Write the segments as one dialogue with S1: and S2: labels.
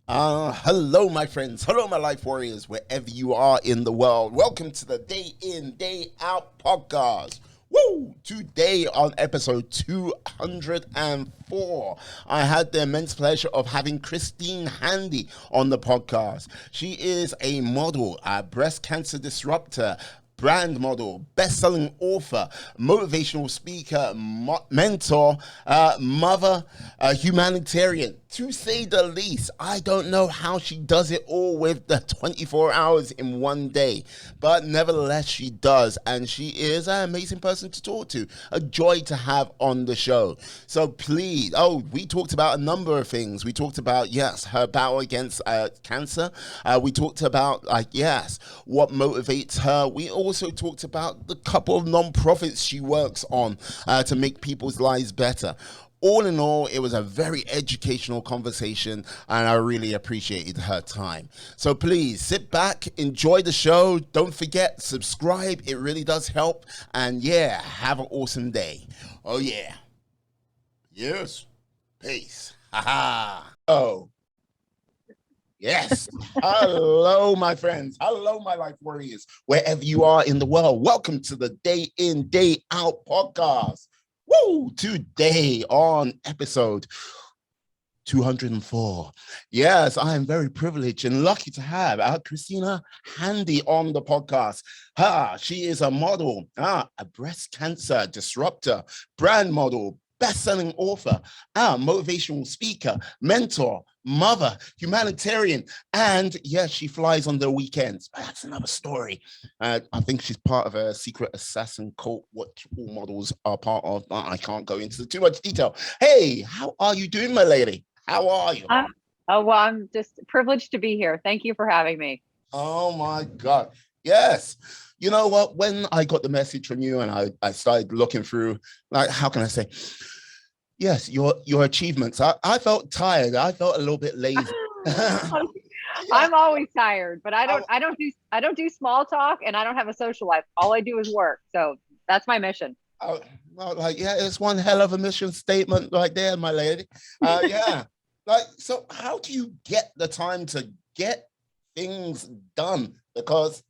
S1: Hello, my friends. Hello, my life warriors, wherever you are in the world. Welcome to the Day In, Day Out podcast. Woo! Today on episode 204, I had the immense pleasure of having Christine Handy on the podcast. She is a model, a breast cancer disruptor, brand model, best-selling author, motivational speaker, mentor, mother, humanitarian, to say the least. I don't know how she does it all with the 24 hours in one day, but nevertheless she does, and she is an amazing person to talk to, a joy to have on the show. So please, we talked about a number of things. We talked about, yes, her battle against cancer. We talked about, yes, what motivates her. We also talked about the couple of non-profits she works on to make people's lives better. All in all, it was a very educational conversation, and I really appreciated her time. So please sit back, enjoy the show. Don't forget, subscribe. It really does help. And yeah, have an awesome day. Oh yeah. Yes. Peace. Ha ha. Yes. Hello, my friends. Hello, my life warriors, wherever you are in the world. Welcome to the Day In, Day Out podcast. Woo! Today on episode 204. Yes, I am very privileged and lucky to have Christina Handy on the podcast. She is a model, a breast cancer disruptor, brand model, best-selling author, motivational speaker, mentor, mother, humanitarian, and yes, she flies on the weekends. But that's another story. I think she's part of a secret assassin cult, what all models are part of. I can't go into too much detail. Hey, how are you doing, my lady? How are you?
S2: I'm just privileged to be here. Thank you for having me.
S1: Oh my God. Yes. You know what? When I got the message from you and I started looking through, like, how can I say? Yes, your achievements. I felt tired. I felt a little bit lazy. Yeah.
S2: I'm always tired, but I don't do small talk, and I don't have a social life. All I do is work. So that's my mission.
S1: Oh, well, like, yeah, it's one hell of a mission statement right there, my lady. Yeah. Like, so how do you get the time to get things done? Because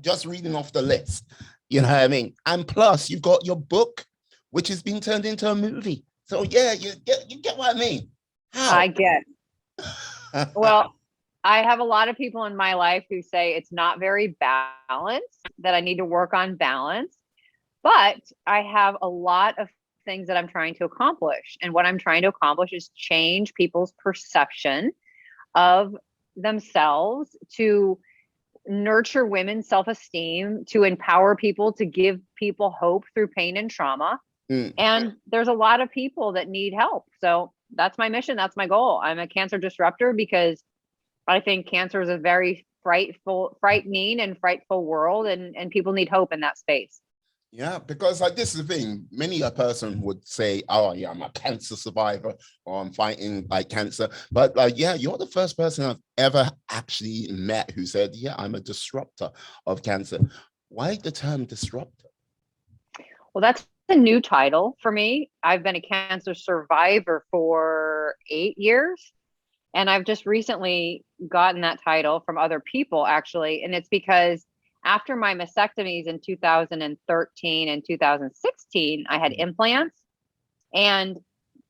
S1: just reading off the list, you know what I mean? And plus, you've got your book, which has been turned into a movie. So yeah, you get what I mean.
S2: I
S1: How?
S2: get. Well, I have a lot of people in my life who say it's not very balanced, that I need to work on balance. But I have a lot of things that I'm trying to accomplish. And what I'm trying to accomplish is change people's perception of themselves, to nurture women's self-esteem, to empower people, to give people hope through pain and trauma.
S1: Mm.
S2: And there's a lot of people that need help. So that's my mission. That's my goal. I'm a cancer disruptor because I think cancer is a very frightening and frightful world, and people need hope in that space.
S1: Yeah, because like this is the thing. Many a person would say, "Oh, yeah, I'm a cancer survivor, or I'm fighting like cancer." But like, yeah, you're the first person I've ever actually met who said, "Yeah, I'm a disruptor of cancer." Why the term disruptor?
S2: Well, that's a new title for me. I've been a cancer survivor for 8 years. And I've just recently gotten that title from other people, actually. And it's because after my mastectomies in 2013 and 2016, I had implants. And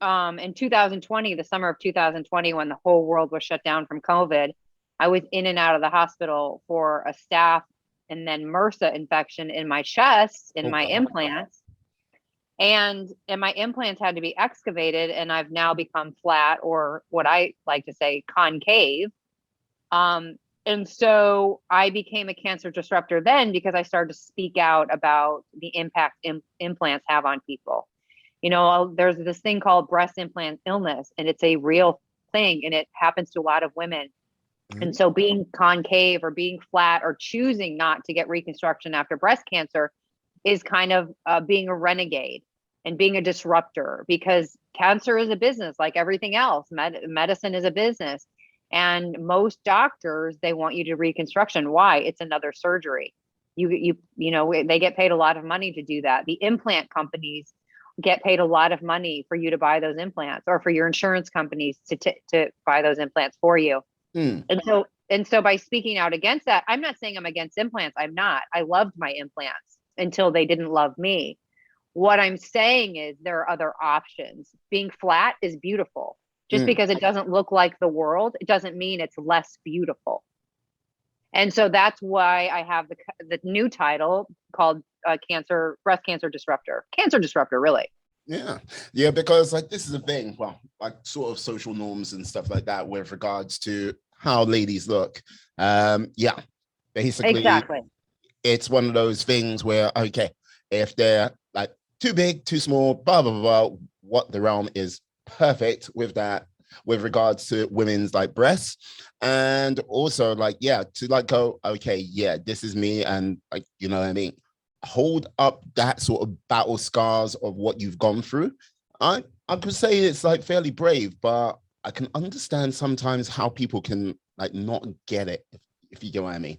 S2: in 2020, the summer of 2020, when the whole world was shut down from COVID, I was in and out of the hospital for a staph and then MRSA infection in my chest, in
S1: Oh
S2: my
S1: God.
S2: implants. And my implants had to be excavated, and I've now become flat, or what I like to say, concave. And so I became a cancer disruptor then because I started to speak out about the impact implants have on people. There's this thing called breast implant illness, and it's a real thing, and it happens to a lot of women. And
S1: Mhm.
S2: so being concave or being flat or choosing not to get reconstruction after breast cancer is kind of being a renegade and being a disruptor, because cancer is a business like everything else. Medicine is a business. And most doctors, they want you to reconstruction. Why? It's another surgery. They get paid a lot of money to do that. The implant companies get paid a lot of money for you to buy those implants, or for your insurance companies to buy those implants for you.
S1: Mm.
S2: And so by speaking out against that, I'm not saying I'm against implants. I'm not. I loved my implants until they didn't love me. What I'm saying is there are other options. Being flat is beautiful. Just
S1: Mm.
S2: because it doesn't look like the world, it doesn't mean it's less beautiful. And so that's why I have the new title called breast cancer disruptor, really.
S1: Yeah, yeah, because like this is the thing. Well, like sort of social norms and stuff like that with regards to how ladies look. Yeah, basically,
S2: Exactly.
S1: it's one of those things where okay, if they're like too big, too small, blah blah blah, blah, what the realm is perfect with that with regards to women's like breasts, and also like yeah, to like go okay, yeah, this is me, and like you know what I mean, hold up that sort of battle scars of what you've gone through. I could say it's like fairly brave, but I can understand sometimes how people can like not get it if you get what I mean.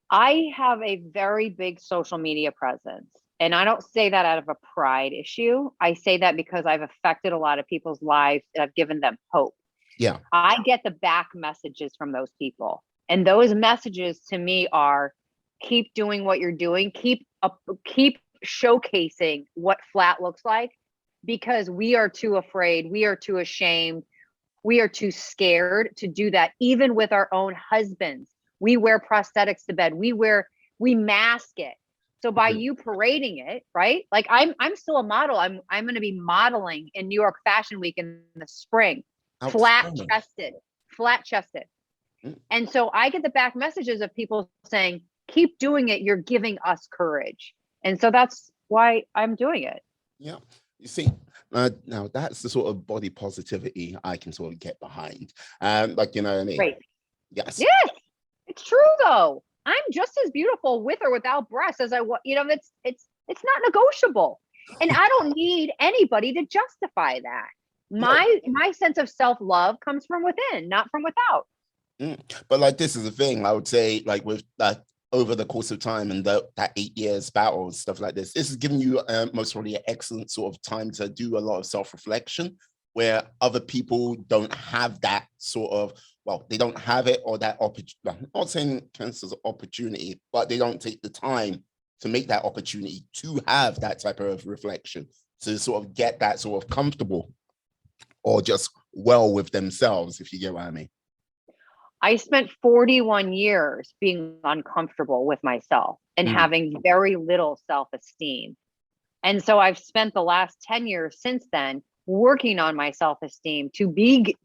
S2: I have a very big social media presence. And I don't say that out of a pride issue. I say that because I've affected a lot of people's lives and I've given them hope.
S1: Yeah.
S2: I get the back messages from those people. And those messages to me are keep doing what you're doing, keep showcasing what flat looks like because we are too afraid, we are too ashamed, we are too scared to do that even with our own husbands. We wear prosthetics to bed. We mask it. So by you parading it, right? Like I'm still a model. I'm going to be modeling in New York Fashion Week in the spring. Flat
S1: Outstanding.
S2: chested, flat chested.
S1: Mm.
S2: And so I get the back messages of people saying, "Keep doing it. You're giving us courage." And so that's why I'm doing it.
S1: Yeah. You see, now that's the sort of body positivity I can sort of get behind. Like you know what I mean?
S2: Great.
S1: Yes.
S2: Yes. It's true though. I'm just as beautiful with or without breasts as I was. You know, it's not negotiable, and I don't need anybody to justify that.
S1: No.
S2: My sense of self love comes from within, not from without.
S1: Mm. But like this is the thing, I would say, like with that over the course of time and that 8 years battle and stuff like this has given you most probably an excellent sort of time to do a lot of self-reflection where other people don't have that sort of well, they don't have it or that opportunity. I'm not saying cancer's opportunity, but they don't take the time to make that opportunity to have that type of reflection to sort of get that sort of comfortable or just well with themselves, if you get what I mean.
S2: I spent 41 years being uncomfortable with myself and
S1: Mm.
S2: having very little self esteem. And so I've spent the last 10 years since then working on my self-esteem to be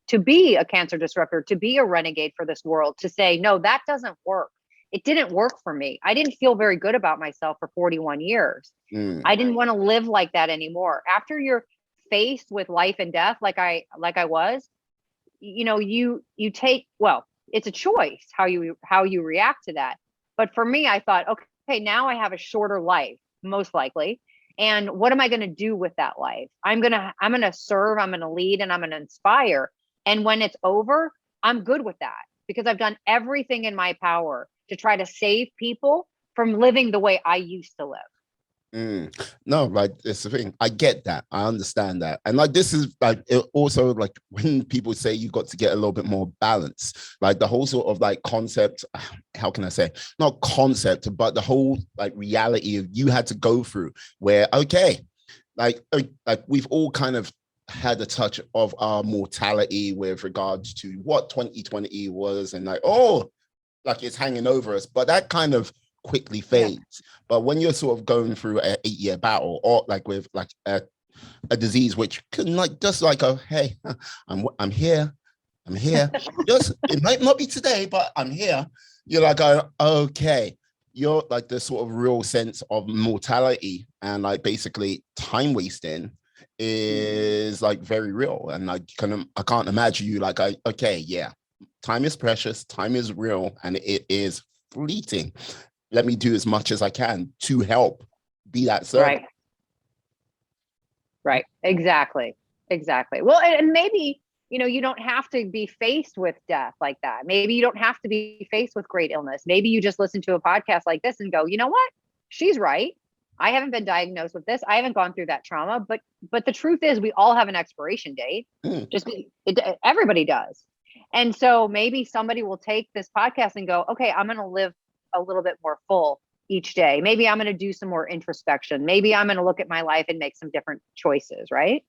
S2: a cancer disruptor, to be a renegade for this world, to say, no, that doesn't work. It didn't work for me. I didn't feel very good about myself for 41 years.
S1: Mm.
S2: I didn't want to live like that anymore. After you're faced with life and death, like I was, you know, you take, well, it's a choice how you react to that. But for me, I thought, okay, now I have a shorter life, most likely. And what am I going to do with that life? I'm going to serve, I'm going to lead, and I'm going to inspire. And when it's over, I'm good with that because I've done everything in my power to try to save people from living the way I used to live.
S1: Mm. No, like it's the thing. I get that. I understand that. And like this is like it also like when people say you got to get a little bit more balance, like the whole sort of like concept, how can I say, not concept, but the whole like reality of you had to go through where, okay, like we've all kind of had a touch of our mortality with regards to what 2020 was and like, oh, like it's hanging over us. But that kind of quickly
S2: Yeah.
S1: fades. But when you're sort of going through an 8 year battle or like with like a disease which can like just like a hey, I'm here, I'm here. Just it might not be today, but I'm here. You're like, okay. You're like the sort of real sense of mortality and like basically time wasting is like very real. And I can't imagine you like okay, yeah, time is precious, time is real, and it is fleeting. Let me do as much as I can to help be that servant.
S2: Right. Right. Exactly. Exactly. Well, and maybe, you know, you don't have to be faced with death like that. Maybe you don't have to be faced with great illness. Maybe you just listen to a podcast like this and go, you know what? She's right. I haven't been diagnosed with this. I haven't gone through that trauma, but the truth is we all have an expiration date. Everybody does. And so maybe somebody will take this podcast and go, okay, I'm going to live a little bit more full each day. Maybe I'm going to do some more introspection. Maybe I'm going to look at my life and make some different choices, right?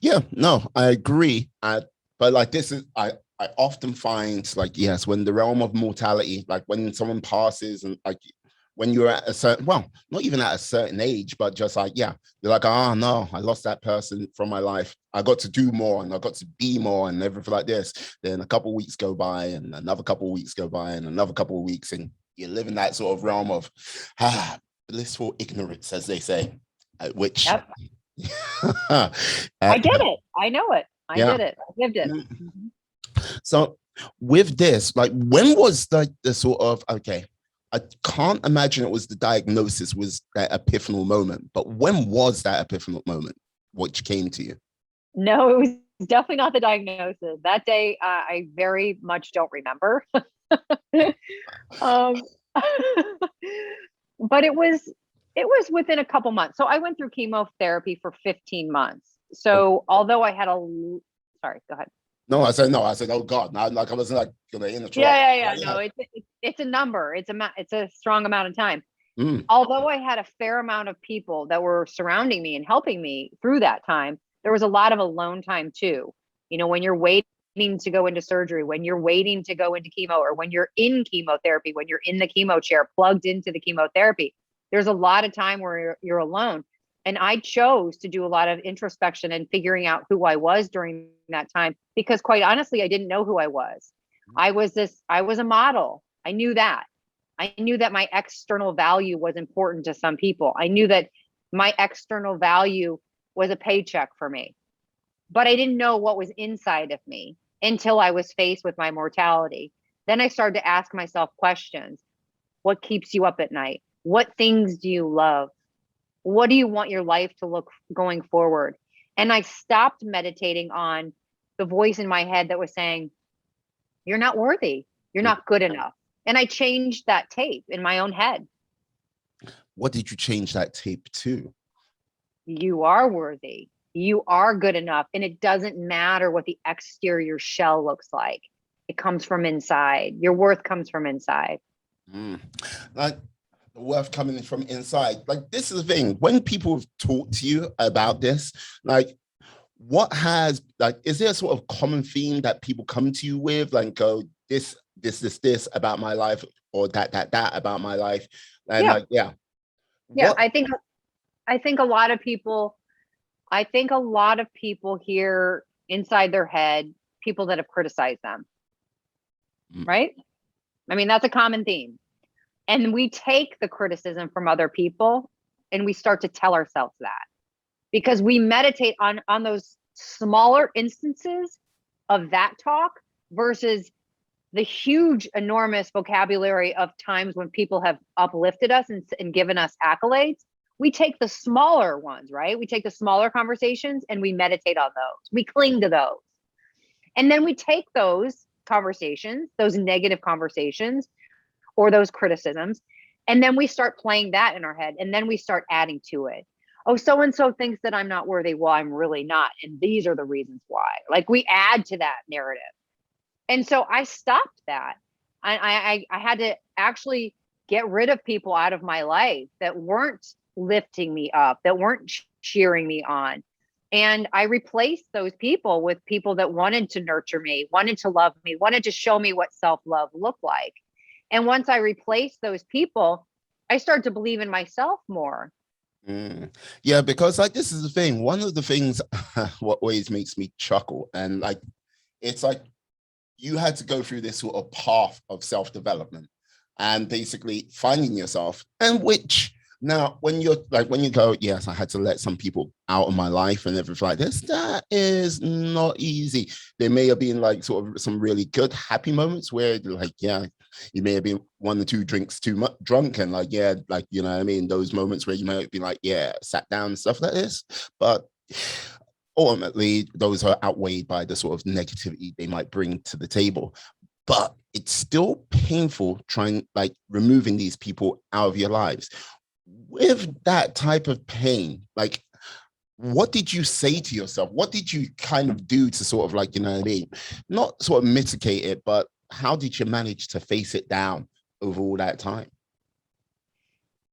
S1: Yeah, no, I agree. But like this is, I often find like, yes, when the realm of mortality, like when someone passes and like when you're at a certain, well, not even at a certain age, but just like, yeah, you're like, oh no, I lost that person from my life. I got to do more and I got to be more and everything like this. Then a couple of weeks go by and another couple of weeks go by and another couple of weeks, and you live in that sort of realm of blissful ignorance, as they say, which
S2: Yep. I get it. I know it. I did it. I lived it.
S1: So with this, like, when was the sort of, okay, I can't imagine it was the diagnosis was that epiphanal moment, but when was that epiphanal moment which came to you?
S2: No, it was definitely not the diagnosis. That day, I very much don't remember. But it was within a couple months. So I went through chemotherapy for 15 months. So although I had sorry, go ahead.
S1: No, I said, oh God, I wasn't like gonna interrupt.
S2: Yeah. No, it's a number. It's a strong amount of time. Although I had a fair amount of people that were surrounding me and helping me through that time, there was a lot of alone time too. You know, when you're waiting to go into surgery, when you're waiting to go into chemo, or when you're in chemotherapy, when you're in the chemo chair plugged into the chemotherapy, there's a lot of time where you're alone. And I chose to do a lot of introspection and figuring out who I was during that time, because quite honestly, I didn't know who I was. I was a model. I knew that. I knew that my external value was important to some people. I knew that my external value was a paycheck for me, but I didn't know what was inside of me until I was faced with my mortality. Then I started to ask myself questions. What keeps you up at night? What things do you love? What do you want your life to look going forward? And I stopped meditating on the voice in my head that was saying, you're not worthy. You're not good enough. And I changed that tape in my own head.
S1: What did you change that tape to?
S2: You are worthy. You are good enough. And it doesn't matter what the exterior shell looks like. It comes from inside. Your worth comes from inside.
S1: Like, the worth coming from inside. Like, this is the thing. When people have talked to you about this, like, what has, like, is there a sort of common theme that people come to you with? Like, go, this about my life, or that about my life? And
S2: yeah.
S1: like, yeah.
S2: Yeah, I think a lot of people hear inside their head people that have criticized them. Right? I mean, that's a common theme. And we take the criticism from other people and we start to tell ourselves that, because we meditate on those smaller instances of that talk versus the huge, enormous vocabulary of times when people have uplifted us and given us accolades. We take the smaller ones, right? We take the smaller conversations and we meditate on those. We cling to those. And then we take those conversations, those negative conversations, or those criticisms, and then we start playing that in our head, and then we start adding to it. Oh, so-and-so thinks that I'm not worthy. Well, I'm really not. And these are the reasons why. Like, we add to that narrative. And so I stopped that. I had to actually get rid of people out of my life that weren't lifting me up, that weren't cheering me on. And I replaced those people with people that wanted to nurture me, wanted to love me, wanted to show me what self-love looked like. And once I replaced those people, I started to believe in myself more.
S1: Yeah, because like, this is the thing. One of the things what always makes me chuckle, and like, it's like you had to go through this sort of path of self-development and basically finding yourself, and which now when you go, yes, I had to let some people out of my life and everything like this, that is not easy. There may have been like sort of some really good happy moments where like, yeah, you may have been 1 or 2 drinks too much drunk, and like, yeah, like, you know what I mean, those moments where you might be like, yeah, sat down and stuff like this. But ultimately those are outweighed by the sort of negativity they might bring to the table. But it's still painful trying, like, removing these people out of your lives. with that type of pain, like, what did you say to yourself? What did you kind of do to sort of like, you know what I mean? Not sort of mitigate it, but how did you manage to face it down over all that time?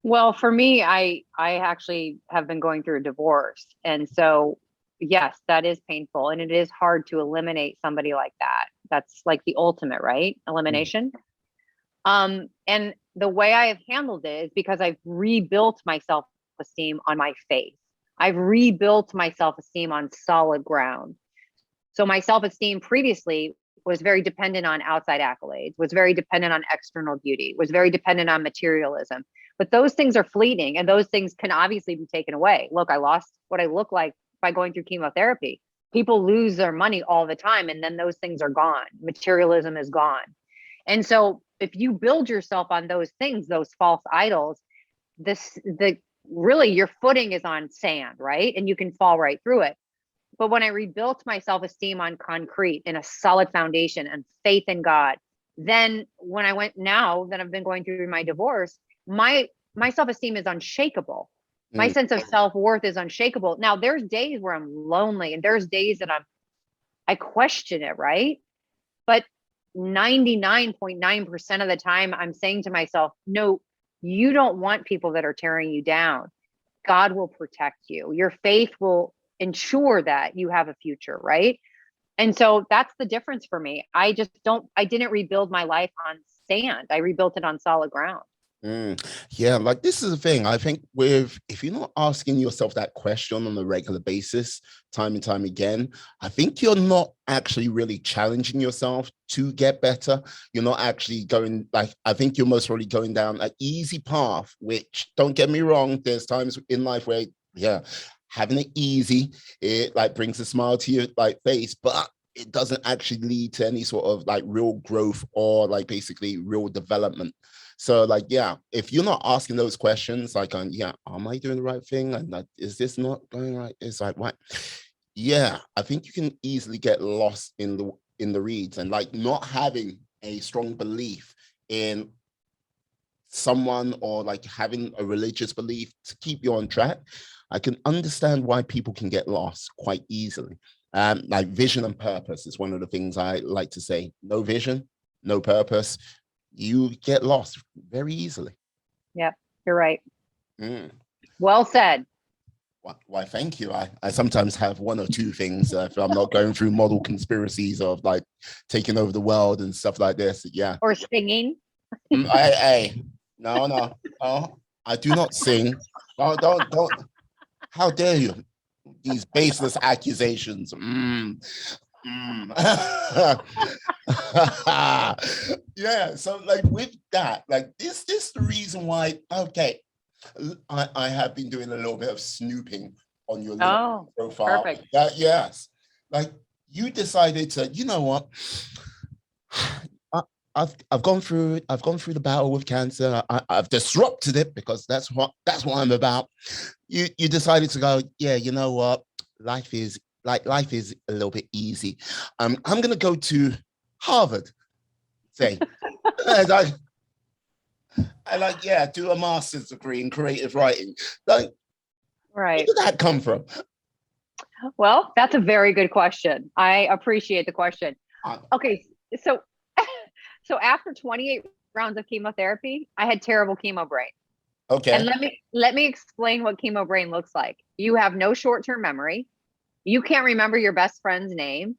S2: Well, for me, I actually have been going through a divorce. And so, yes, that is painful. And it is hard to eliminate somebody like that. That's like the ultimate, right?
S1: Mm,
S2: Elimination. And the way I have handled it is because I've rebuilt my self-esteem on my faith. I've rebuilt my self-esteem on solid ground. So my self-esteem previously was very dependent on outside accolades, was very dependent on external beauty, was very dependent on materialism. But those things are fleeting and those things can obviously be taken away. Look, I lost what I look like by going through chemotherapy. People lose their money all the time and then those things are gone. Materialism is gone. And so if you build yourself on those things, those false idols, the really your footing is on sand, right? And you can fall right through it. But when I rebuilt my self-esteem on concrete in a solid foundation and faith in God, then when I went now that I've been going through my divorce, my self-esteem is unshakable. My
S1: mm,
S2: sense of self-worth is unshakable. Now there's days where I'm lonely and there's days that I question it, right? But 99.9% of the time I'm saying to myself, no, you don't want people that are tearing you down. God will protect you. Your faith will ensure that you have a future, right? And so that's the difference for me. I didn't rebuild my life on sand. I rebuilt it on solid ground.
S1: mm. Yeah, like this is the thing. I think with if you're not asking yourself that question on a regular basis, time and time again, I think you're not actually really challenging yourself to get better. You're not actually going like I think you're most probably going down an easy path, which don't get me wrong, there's times in life where yeah, having it easy, it like brings a smile to your like face, but it doesn't actually lead to any sort of like real growth or like basically real development. So like, yeah, if you're not asking those questions, like, yeah, am I doing the right thing? And like, is this not going right? It's like, what? Yeah, I think you can easily get lost in the reads and like not having a strong belief in someone or like having a religious belief to keep you on track. I can understand why people can get lost quite easily. Like vision and purpose is one of the things I like to say. No vision, no purpose, you get lost very easily.
S2: Yep, you're right.
S1: Mm.
S2: Well said.
S1: Why, thank you. I sometimes have one or two things if I'm not going through model conspiracies of like taking over the world and stuff like this. Yeah.
S2: Or singing.
S1: No, no, no. I do not sing. Don't. How dare you? These baseless accusations. Mm. Yeah, so like with that, like this the reason why, okay, I have been doing a little bit of snooping on your LinkedIn
S2: Oh,
S1: profile.
S2: perfect.
S1: That yes, like you decided to, you know what? I, I've gone through the battle with cancer. I've disrupted it because that's what I'm about. You decided to go, yeah, you know what? Life is a little bit easy. I'm gonna go to Harvard, say. And I like, yeah, do a master's degree in creative writing. Like, where
S2: Right.
S1: did that come from?
S2: Well, that's a very good question. I appreciate the question.
S1: Uh,
S2: Okay, so so after 28 rounds of chemotherapy, I had terrible chemo brain. And
S1: okay.
S2: let me explain what chemo brain looks like. You have no short-term memory. You can't remember your best friend's name.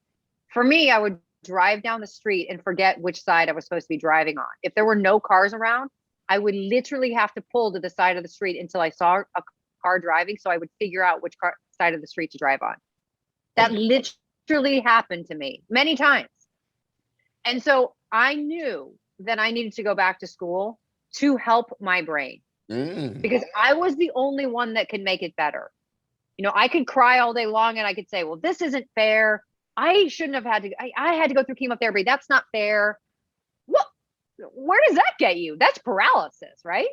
S2: For me, I would drive down the street and forget which side I was supposed to be driving on. If there were no cars around, I would literally have to pull to the side of the street until I saw a car driving so I would figure out which side of the street to drive on. That literally happened to me many times. And so I knew that I needed to go back to school to help my brain
S1: Mm,
S2: because I was the only one that could make it better. I could cry all day long and I could say, well, this isn't fair. I shouldn't have had to, I had to go through chemotherapy. That's not fair. Well, where does that get you? That's paralysis, right?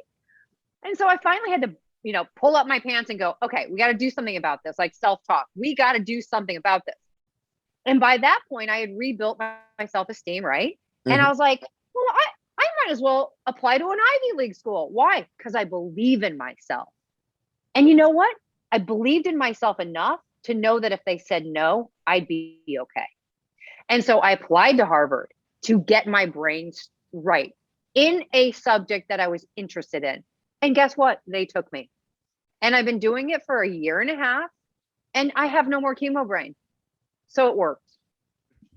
S2: And so I finally had to, pull up my pants and go, okay, we got to do something about this, like self-talk. We got to do something about this. And by that point, I had rebuilt my self-esteem, right? And I
S1: mhm,
S2: was like, well, I'm might as well apply to an Ivy League school. Why? Because I believe in myself. And you know what? I believed in myself enough to know that if they said no, I'd be okay. And so I applied to Harvard to get my brains right in a subject that I was interested in. And guess what? They took me. And I've been doing it for a year and a half, and I have no more chemo brain. So it works.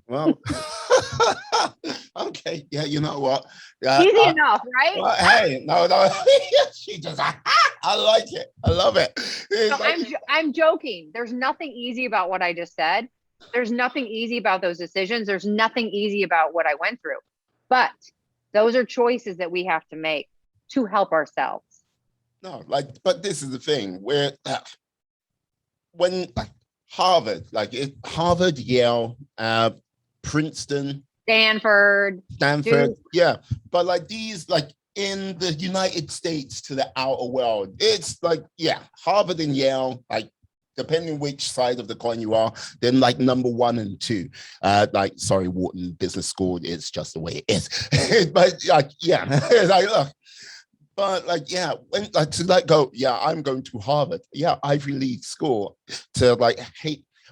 S1: Well, okay. Yeah, you know what?
S2: Easy enough, right?
S1: Well, hey, no. She just, I like it. I love it.
S2: So I'm joking. There's nothing easy about what I just said. There's nothing easy about those decisions. There's nothing easy about what I went through. But those are choices that we have to make to help ourselves.
S1: No, but this is the thing where when Harvard, Yale, Princeton,
S2: Stanford, Duke.
S1: yeah. But these, in the United States to the outer world, it's Harvard and Yale, depending which side of the coin you are, then number 1 and 2. Sorry, Wharton Business School, it's just the way it is. But look. But when to go, I'm going to Harvard, Ivy League school, to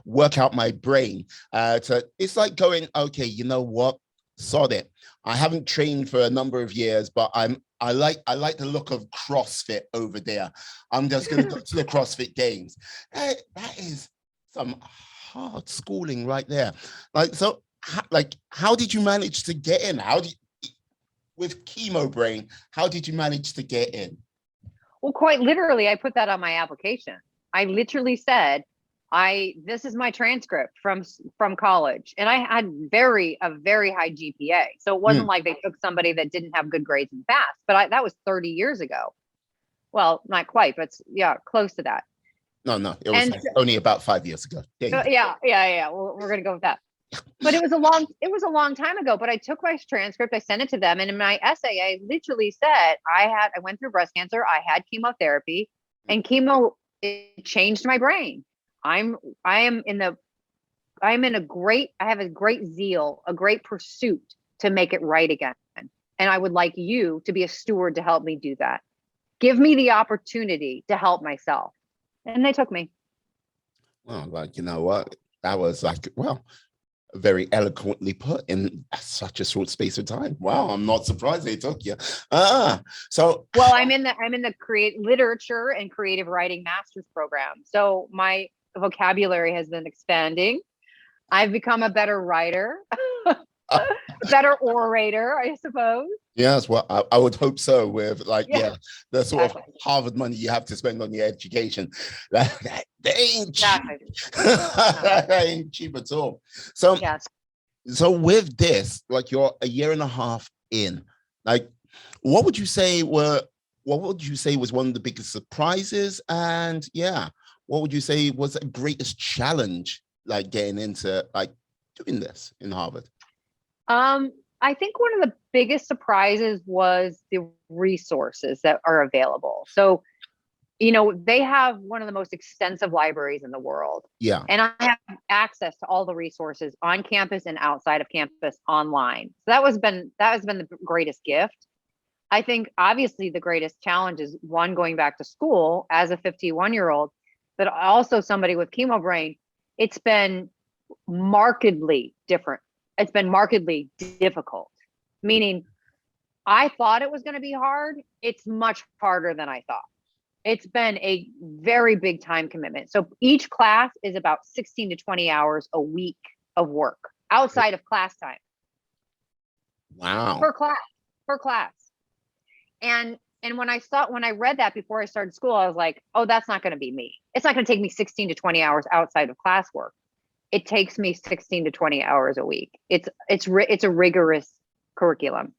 S1: work out my brain. It's like going, okay, you know what? Sod it. I haven't trained for a number of years, but I like the look of CrossFit over there. I'm just going to go to the CrossFit Games. That is some hard schooling right there. How did you manage to get in? With chemo brain, how did you manage to get in?
S2: Well, quite literally, I put that on my application. I literally said, this is my transcript from college. And I had a very high GPA. So it wasn't like they took somebody that didn't have good grades and passed, but that was 30 years ago. Well, not quite, but close to that.
S1: No, it was only about 5 years ago.
S2: Yeah. Well, we're going to go with that. But it was a long time ago, but I took my transcript, I sent it to them. And in my essay, I literally said, I went through breast cancer. I had chemotherapy, and chemo, it changed my brain. I have a great zeal, a great pursuit to make it right again. And I would like you to be a steward to help me do that. Give me the opportunity to help myself. And they took me.
S1: Well, you know what? That was very eloquently put in such a short space of time. Wow, I'm not surprised they took you. So
S2: I'm in the literature and creative writing master's program. So my vocabulary has been expanding. I've become a better writer, a better orator, I suppose.
S1: Yes, well, I would hope so. With the sort of Harvard money you have to spend on your education, that ain't cheap. That ain't cheap at all. So, so with this, you're a year and a half in. What would you say was one of the biggest surprises? And what would you say was the greatest challenge, getting into doing this in Harvard?
S2: I think one of the biggest surprises was the resources that are available. So, they have one of the most extensive libraries in the world.
S1: Yeah.
S2: And I have access to all the resources on campus and outside of campus online. So that has been the greatest gift. I think obviously the greatest challenge is going back to school as a 51-year-old, but also somebody with chemo brain. It's been markedly different. It's been markedly difficult, meaning I thought it was going to be hard. It's much harder than I thought. It's been a very big time commitment. So each class is about 16 to 20 hours a week of work outside of class time.
S1: Wow.
S2: Per class. And when I read that before I started school, I was like, oh, that's not going to be me. It's not going to take me 16 to 20 hours outside of classwork. It takes me 16 to 20 hours a week. It's a rigorous curriculum.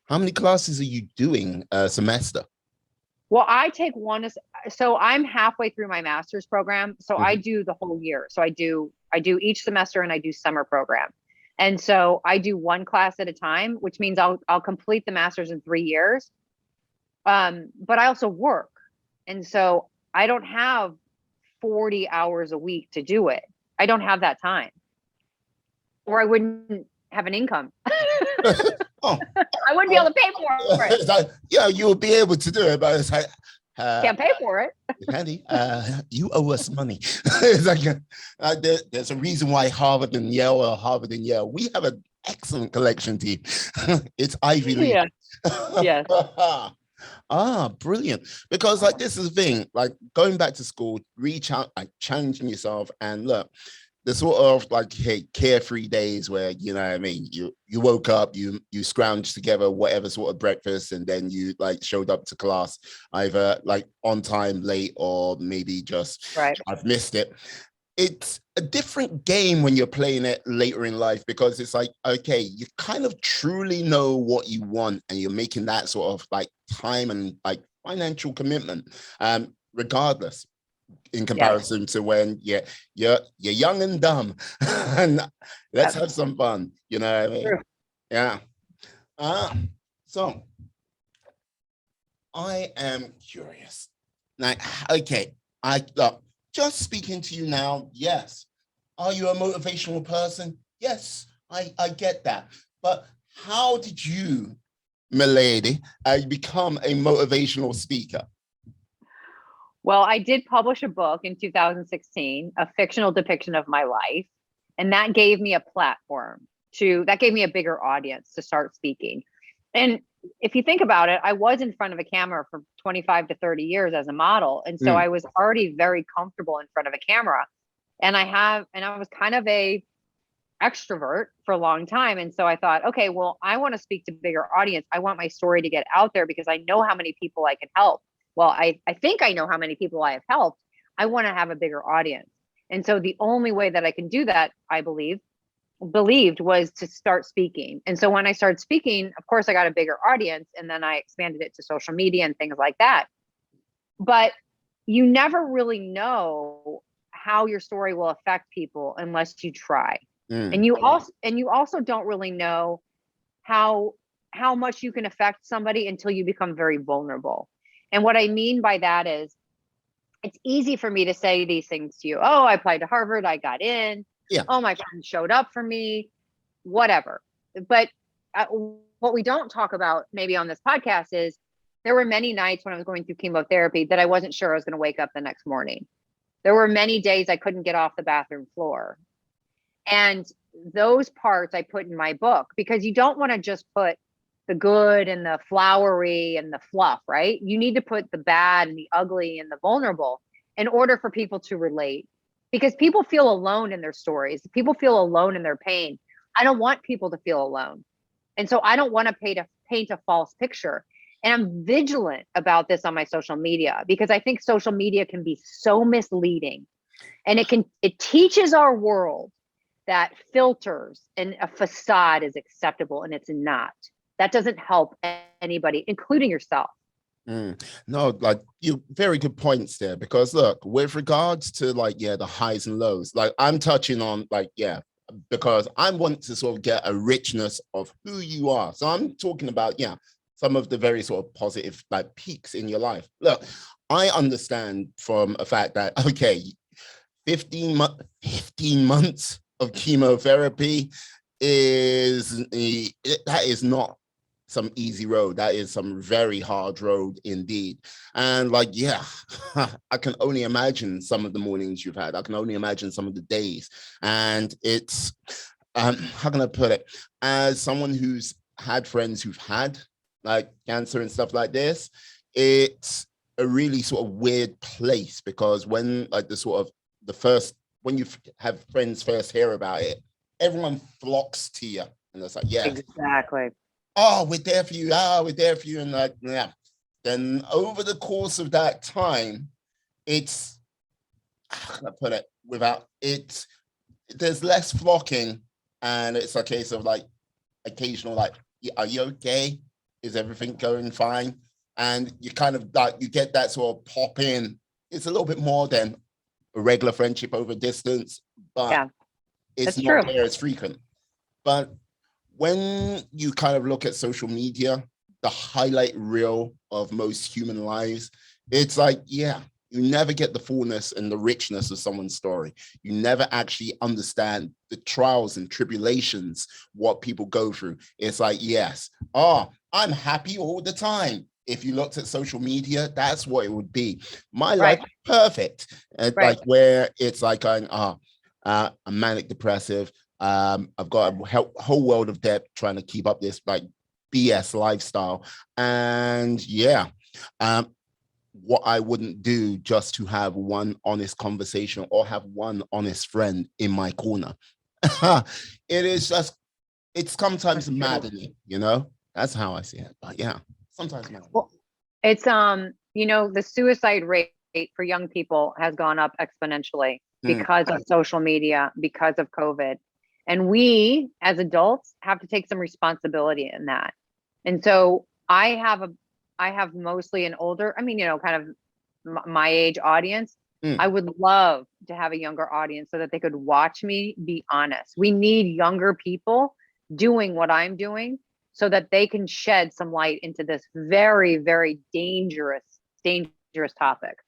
S1: How many classes are you doing a semester?
S2: Well, I take one. So I'm halfway through my master's program. So I do the whole year. So I do each semester, and I do summer program. And so I do one class at a time, which means I'll complete the master's in 3 years. But I also work. And so I don't have 40 hours a week to do it. I don't have that time, or I wouldn't have an income.
S1: Oh.
S2: I I wouldn't be able to pay for it.
S1: It's like, yeah, you'll be able to do it, but it's like,
S2: Can't pay for it.
S1: Andy, you owe us money. It's like, there's a reason why Harvard and Yale, we have an excellent collection team. It's Ivy League.
S2: Yeah. Yes.
S1: Brilliant. Because like this is the thing, like going back to school, reach out, like challenging yourself, and look, the sort of like, hey, carefree days where, you know what I mean, you woke up, you scrounged together whatever sort of breakfast, and then you like showed up to class either like on time, late, or maybe just
S2: Right.
S1: I've missed it. It's a different game when you're playing it later in life, because it's like, okay, you kind of truly know what you want, and you're making that sort of like time and like financial commitment, regardless, in comparison to when you're young and dumb and let's have some fun, you know what I mean?
S2: True.
S1: Yeah. So I am curious now. Okay, I just speaking to you now. Yes, are you a motivational person? Yes, I get that, but how did you, milady, become a motivational speaker?
S2: Well, I did publish a book in 2016, a fictional depiction of my life. And that gave me a platform that gave me a bigger audience to start speaking. And if you think about it, I was in front of a camera for 25 to 30 years as a model. And so I was already very comfortable in front of a camera. And I was kind of a extrovert for a long time. And so I thought, okay, well, I want to speak to a bigger audience. I want my story to get out there because I know how many people I can help. Well, I think I know how many people I have helped. I want to have a bigger audience. And so the only way that I can do that, I believed, was to start speaking. And so when I started speaking, of course, I got a bigger audience, and then I expanded it to social media and things like that. But you never really know how your story will affect people unless you try. And you also don't really know how much you can affect somebody until you become very vulnerable. And what I mean by that is, it's easy for me to say these things to you. Oh, I applied to Harvard, I got in.
S1: Yeah.
S2: Oh, my friend showed up for me, whatever. But what we don't talk about maybe on this podcast is there were many nights when I was going through chemotherapy that I wasn't sure I was going to wake up the next morning. There were many days I couldn't get off the bathroom floor. And those parts I put in my book, because you don't want to just put the good and the flowery and the fluff, right? You need to put the bad and the ugly and the vulnerable in order for people to relate, because people feel alone in their stories. People feel alone in their pain. I don't want people to feel alone. And so I don't want to paint a false picture. And I'm vigilant about this on my social media, because I think social media can be so misleading, and it teaches our world that filters and a facade is acceptable, and it's not. That doesn't help anybody, including yourself.
S1: No, like, you very good points there, because look, with regards to like, the highs and lows, like I'm touching on like, because I want to sort of get a richness of who you are. So I'm talking about, some of the very sort of positive like peaks in your life. Look, I understand from a fact that, okay, 15 months of chemotherapy that is not some easy road. That is some very hard road indeed. And like, I can only imagine some of the mornings you've had. I can only imagine some of the days. And it's, how can I put it? As someone who's had friends who've had like cancer and stuff like this, it's a really sort of weird place, because when like when you have friends first hear about it, everyone flocks to you, and it's like,
S2: exactly.
S1: Oh, we're there for you. We're there for you. And like, then over the course of that time, it's, how can I put it, there's less flocking, and it's a case of like occasional, like, are you okay? Is everything going fine? And you kind of like, you get that sort of pop in. It's a little bit more than a regular friendship over distance, but it's not there as frequent. But when you kind of look at social media, the highlight reel of most human lives, it's like, you never get the fullness and the richness of someone's story. You never actually understand the trials and tribulations, what people go through. It's like, yes, I'm happy all the time. If you looked at social media, that's what it would be. My life is perfect. And like where it's like going, I'm manic depressive. I've got a whole world of debt trying to keep up this like BS lifestyle. And yeah, what I wouldn't do just to have one honest conversation or have one honest friend in my corner. It is just, it's sometimes maddening, you know? That's how I see it. But yeah, sometimes maddening.
S2: Well, it's, you know, the suicide rate for young people has gone up exponentially because of social media, because of COVID. And we as adults have to take some responsibility in that. And so I have mostly an older, I mean, you know, kind of my age audience. I would love to have a younger audience so that they could watch me be honest. We need younger people doing what I'm doing so that they can shed some light into this very, very dangerous topic.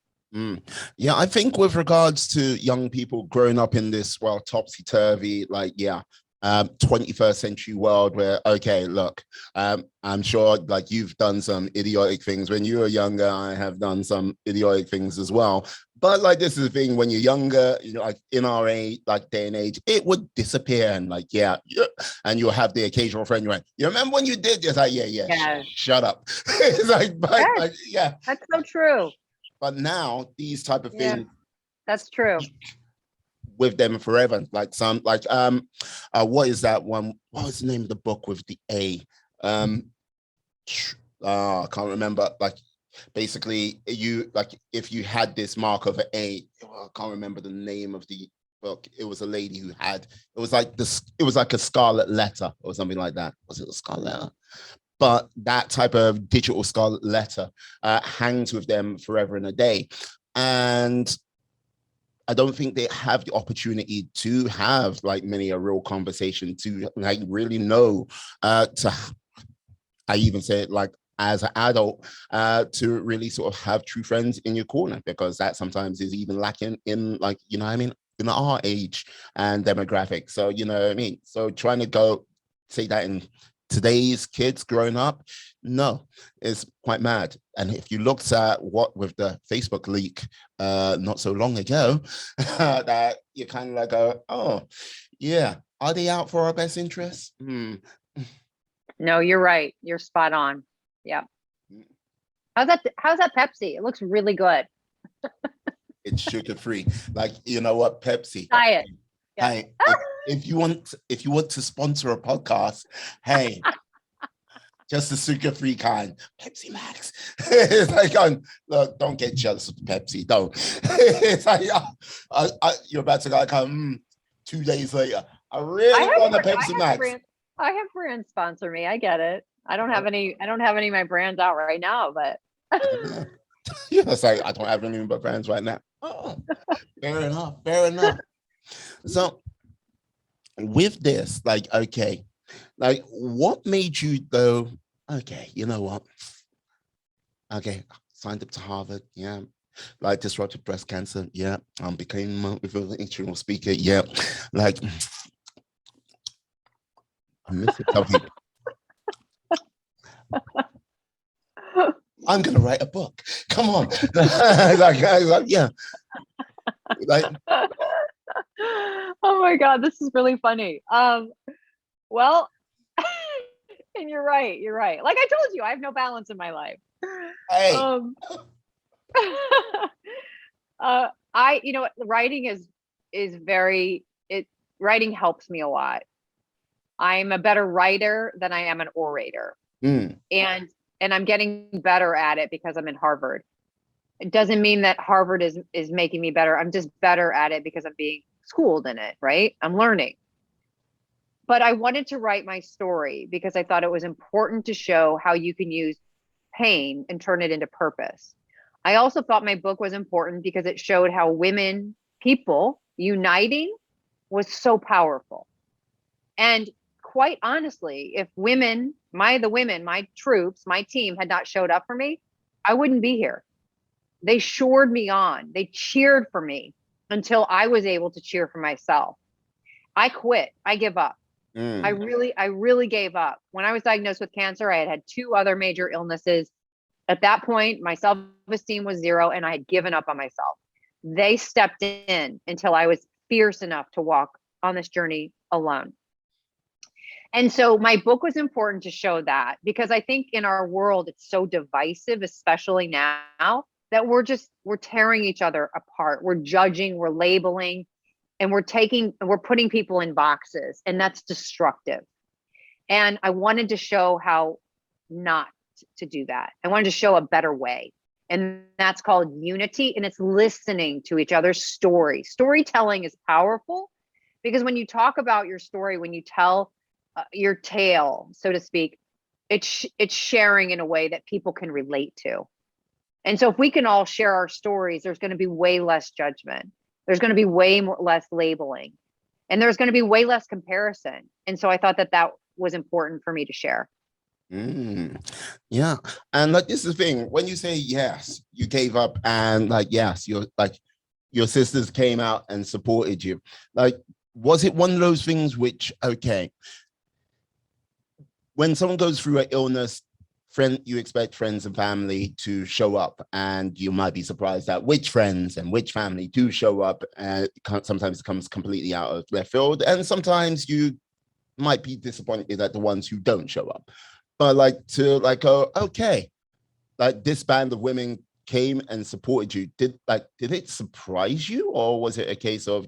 S1: Yeah, I think with regards to young people growing up in this, well, topsy-turvy, like, 21st century world where, okay, look, I'm sure like you've done some idiotic things when you were younger. I have done some idiotic things as well. But like, this is the thing, when you're younger, you know, like in our age, like day and age, it would disappear. And like, and you'll have the occasional friend, you're like, you remember when you did? Just like, shut up. It's like, but
S2: that's so true.
S1: But now these type of things,
S2: that's true,
S1: with them forever. Like some, like what is that one? What was the name of the book with the A? I can't remember. Like basically, you like if you had this mark of an A, I can't remember the name of the book. It was a lady who had. It was like this. It was like a scarlet letter or something like that. Was it a scarlet letter? But that type of digital scarlet letter hangs with them forever and a day. And I don't think they have the opportunity to have like many a real conversation to like really know I even say it like as an adult to really sort of have true friends in your corner, because that sometimes is even lacking in, like, you know what I mean, in our age and demographic. So, you know what I mean? So trying to go say that in today's kids growing up, no, it's quite mad. And if you looked at what with the Facebook leak not so long ago, that you kind of like, oh, yeah, are they out for our best interests?
S2: No, you're right. You're spot on. Yeah. How's that Pepsi? It looks really good.
S1: It's sugar free. Like, you know what, Pepsi.
S2: Diet.
S1: Hey, if you want to sponsor a podcast, hey, just the sugar-free kind, Pepsi Max. It's like, look, don't get jealous of Pepsi. Don't. It's like, you're about to like, 2 days later, I really want a Pepsi Max.
S2: I have brands sponsor me. I get it. I don't have any of my brands out right now, but
S1: it's like, I don't have any of my brands right now. Oh, fair enough. So with this, like, okay, like what made you go, okay, you know what? Okay, signed up to Harvard, yeah. Like disrupted breast cancer, yeah. Became a motivational speaker, yeah. Like, I miss it. I'm gonna write a book. Come on, like, yeah. Like,
S2: oh my God, this is really funny. Well, and you're right. Like I told you, I have no balance in my life.
S1: Hey.
S2: You know what, writing is very, writing helps me a lot. I'm a better writer than I am an orator. And I'm getting better at it because I'm in Harvard. It doesn't mean that Harvard is making me better. I'm just better at it because I'm being schooled in it, right? I'm learning. But I wanted to write my story because I thought it was important to show how you can use pain and turn it into purpose. I also thought my book was important because it showed how people uniting was so powerful. And quite honestly, if my troops, my team had not showed up for me, I wouldn't be here. They shored me on. They cheered for me until I was able to cheer for myself. I quit. I give up. I really gave up. When I was diagnosed with cancer, I had had 2 other major illnesses. At that point, my self-esteem was 0 and I had given up on myself. They stepped in until I was fierce enough to walk on this journey alone. And so my book was important to show that, because I think in our world, it's so divisive, especially now, that we're tearing each other apart. We're judging, we're labeling, and we're putting people in boxes, and that's destructive. And I wanted to show how not to do that. I wanted to show a better way. And that's called unity. And it's listening to each other's story. Storytelling is powerful, because when you talk about your story, when you tell your tale, so to speak, it's sharing in a way that people can relate to. And so if we can all share our stories, there's going to be way less judgment. There's going to be less labeling, and there's going to be way less comparison. And so I thought that was important for me to share.
S1: Yeah. And like, this is the thing, when you say, yes, you gave up, and like, yes, your sisters came out and supported you. Like, was it one of those things which, okay, when someone goes through an illness, you expect friends and family to show up, and you might be surprised at which friends and which family do show up, and sometimes it comes completely out of left field, and sometimes you might be disappointed at the ones who don't show up. But like, to like go, okay, like this band of women came and supported you, did it surprise you, or was it a case of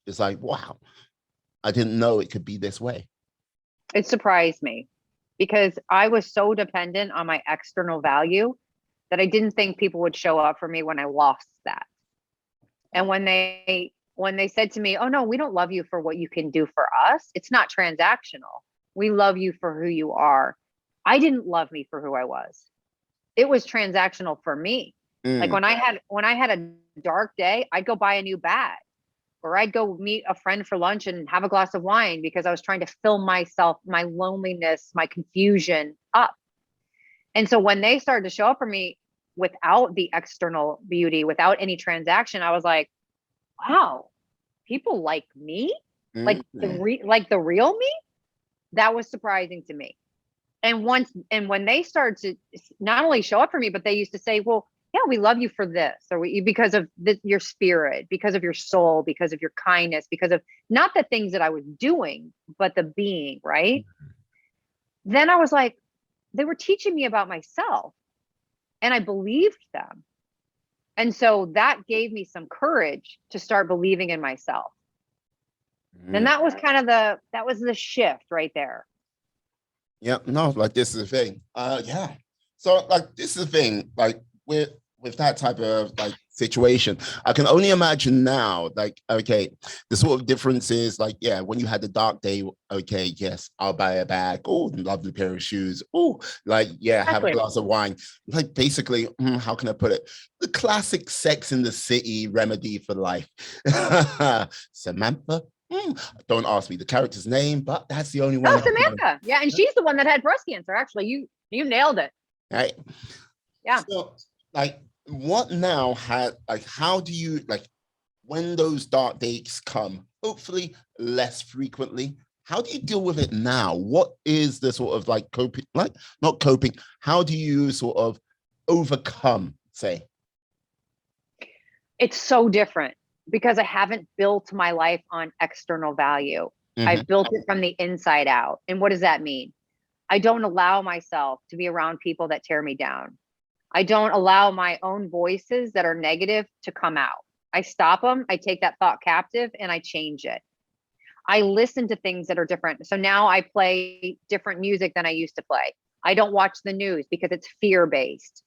S1: it's like, wow, I didn't know it could be this way?
S2: It surprised me, because I was so dependent on my external value that I didn't think people would show up for me when I lost that. And when they said to me, oh no, we don't love you for what you can do for us, it's not transactional, we love you for who you are, I didn't love me for who I was. It was transactional for me. Like when I had a dark day, I'd go buy a new bag, or I'd go meet a friend for lunch and have a glass of wine, because I was trying to fill myself, my loneliness, my confusion up. And so when they started to show up for me without the external beauty, without any transaction, I was like, wow, people like me, like the real me. That was surprising to me. And when they started to not only show up for me, but they used to say, well, yeah, we love you for this, or because of your spirit, because of your soul, because of your kindness, because of not the things that I was doing, but the being, right? Then I was like, they were teaching me about myself, and I believed them. And so that gave me some courage to start believing in myself. And that was kind of that was the shift right there.
S1: Yeah, no, like, this is the thing. Yeah. So like, this is the thing, like with that type of like situation, I can only imagine now, like, okay, the sort of difference is like, yeah, when you had the dark day, okay, yes, I'll buy a bag. Oh, lovely pair of shoes. Oh, like, yeah, have a glass of wine. Like, basically, how can I put it? The classic Sex in the City remedy for life. Samantha. Don't ask me the character's name, but that's the only one.
S2: Oh, Samantha. Yeah, and she's the one that had breast cancer. Actually, you nailed it.
S1: Right.
S2: Yeah.
S1: So, like, what now how do you, like, when those dark days come, hopefully less frequently, how do you deal with it now? What is the sort of like coping, like not coping, how do you sort of overcome, say?
S2: It's so different, because I haven't built my life on external value. I've built it from the inside out. And what does that mean? I don't allow myself to be around people that tear me down. I don't allow my own voices that are negative to come out. I stop them. I take that thought captive and I change it. I listen to things that are different. So now I play different music than I used to play. I don't watch the news because it's fear-based.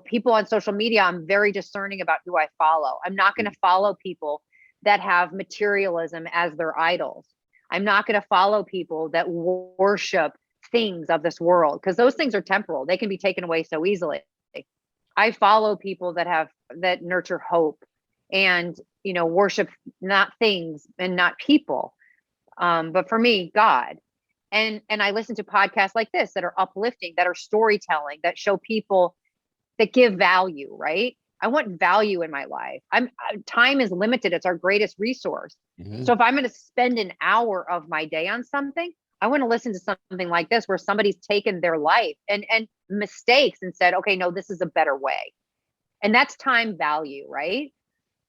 S2: People on social media, I'm very discerning about who I follow. I'm not going to follow people that have materialism as their idols. I'm not going to follow people that worship things of this world, because those things are temporal. They can be taken away so easily. I follow people that nurture hope and, worship not things and not people. But for me, God. And I listen to podcasts like this that are uplifting, that are storytelling, that show people that give value, right? I want value in my life. Time is limited. It's our greatest resource.
S1: Mhm.
S2: So if I'm going to spend an hour of my day on something, I want to listen to something like this, where somebody's taken their life and mistakes and said, okay, no, this is a better way. And that's time value, right?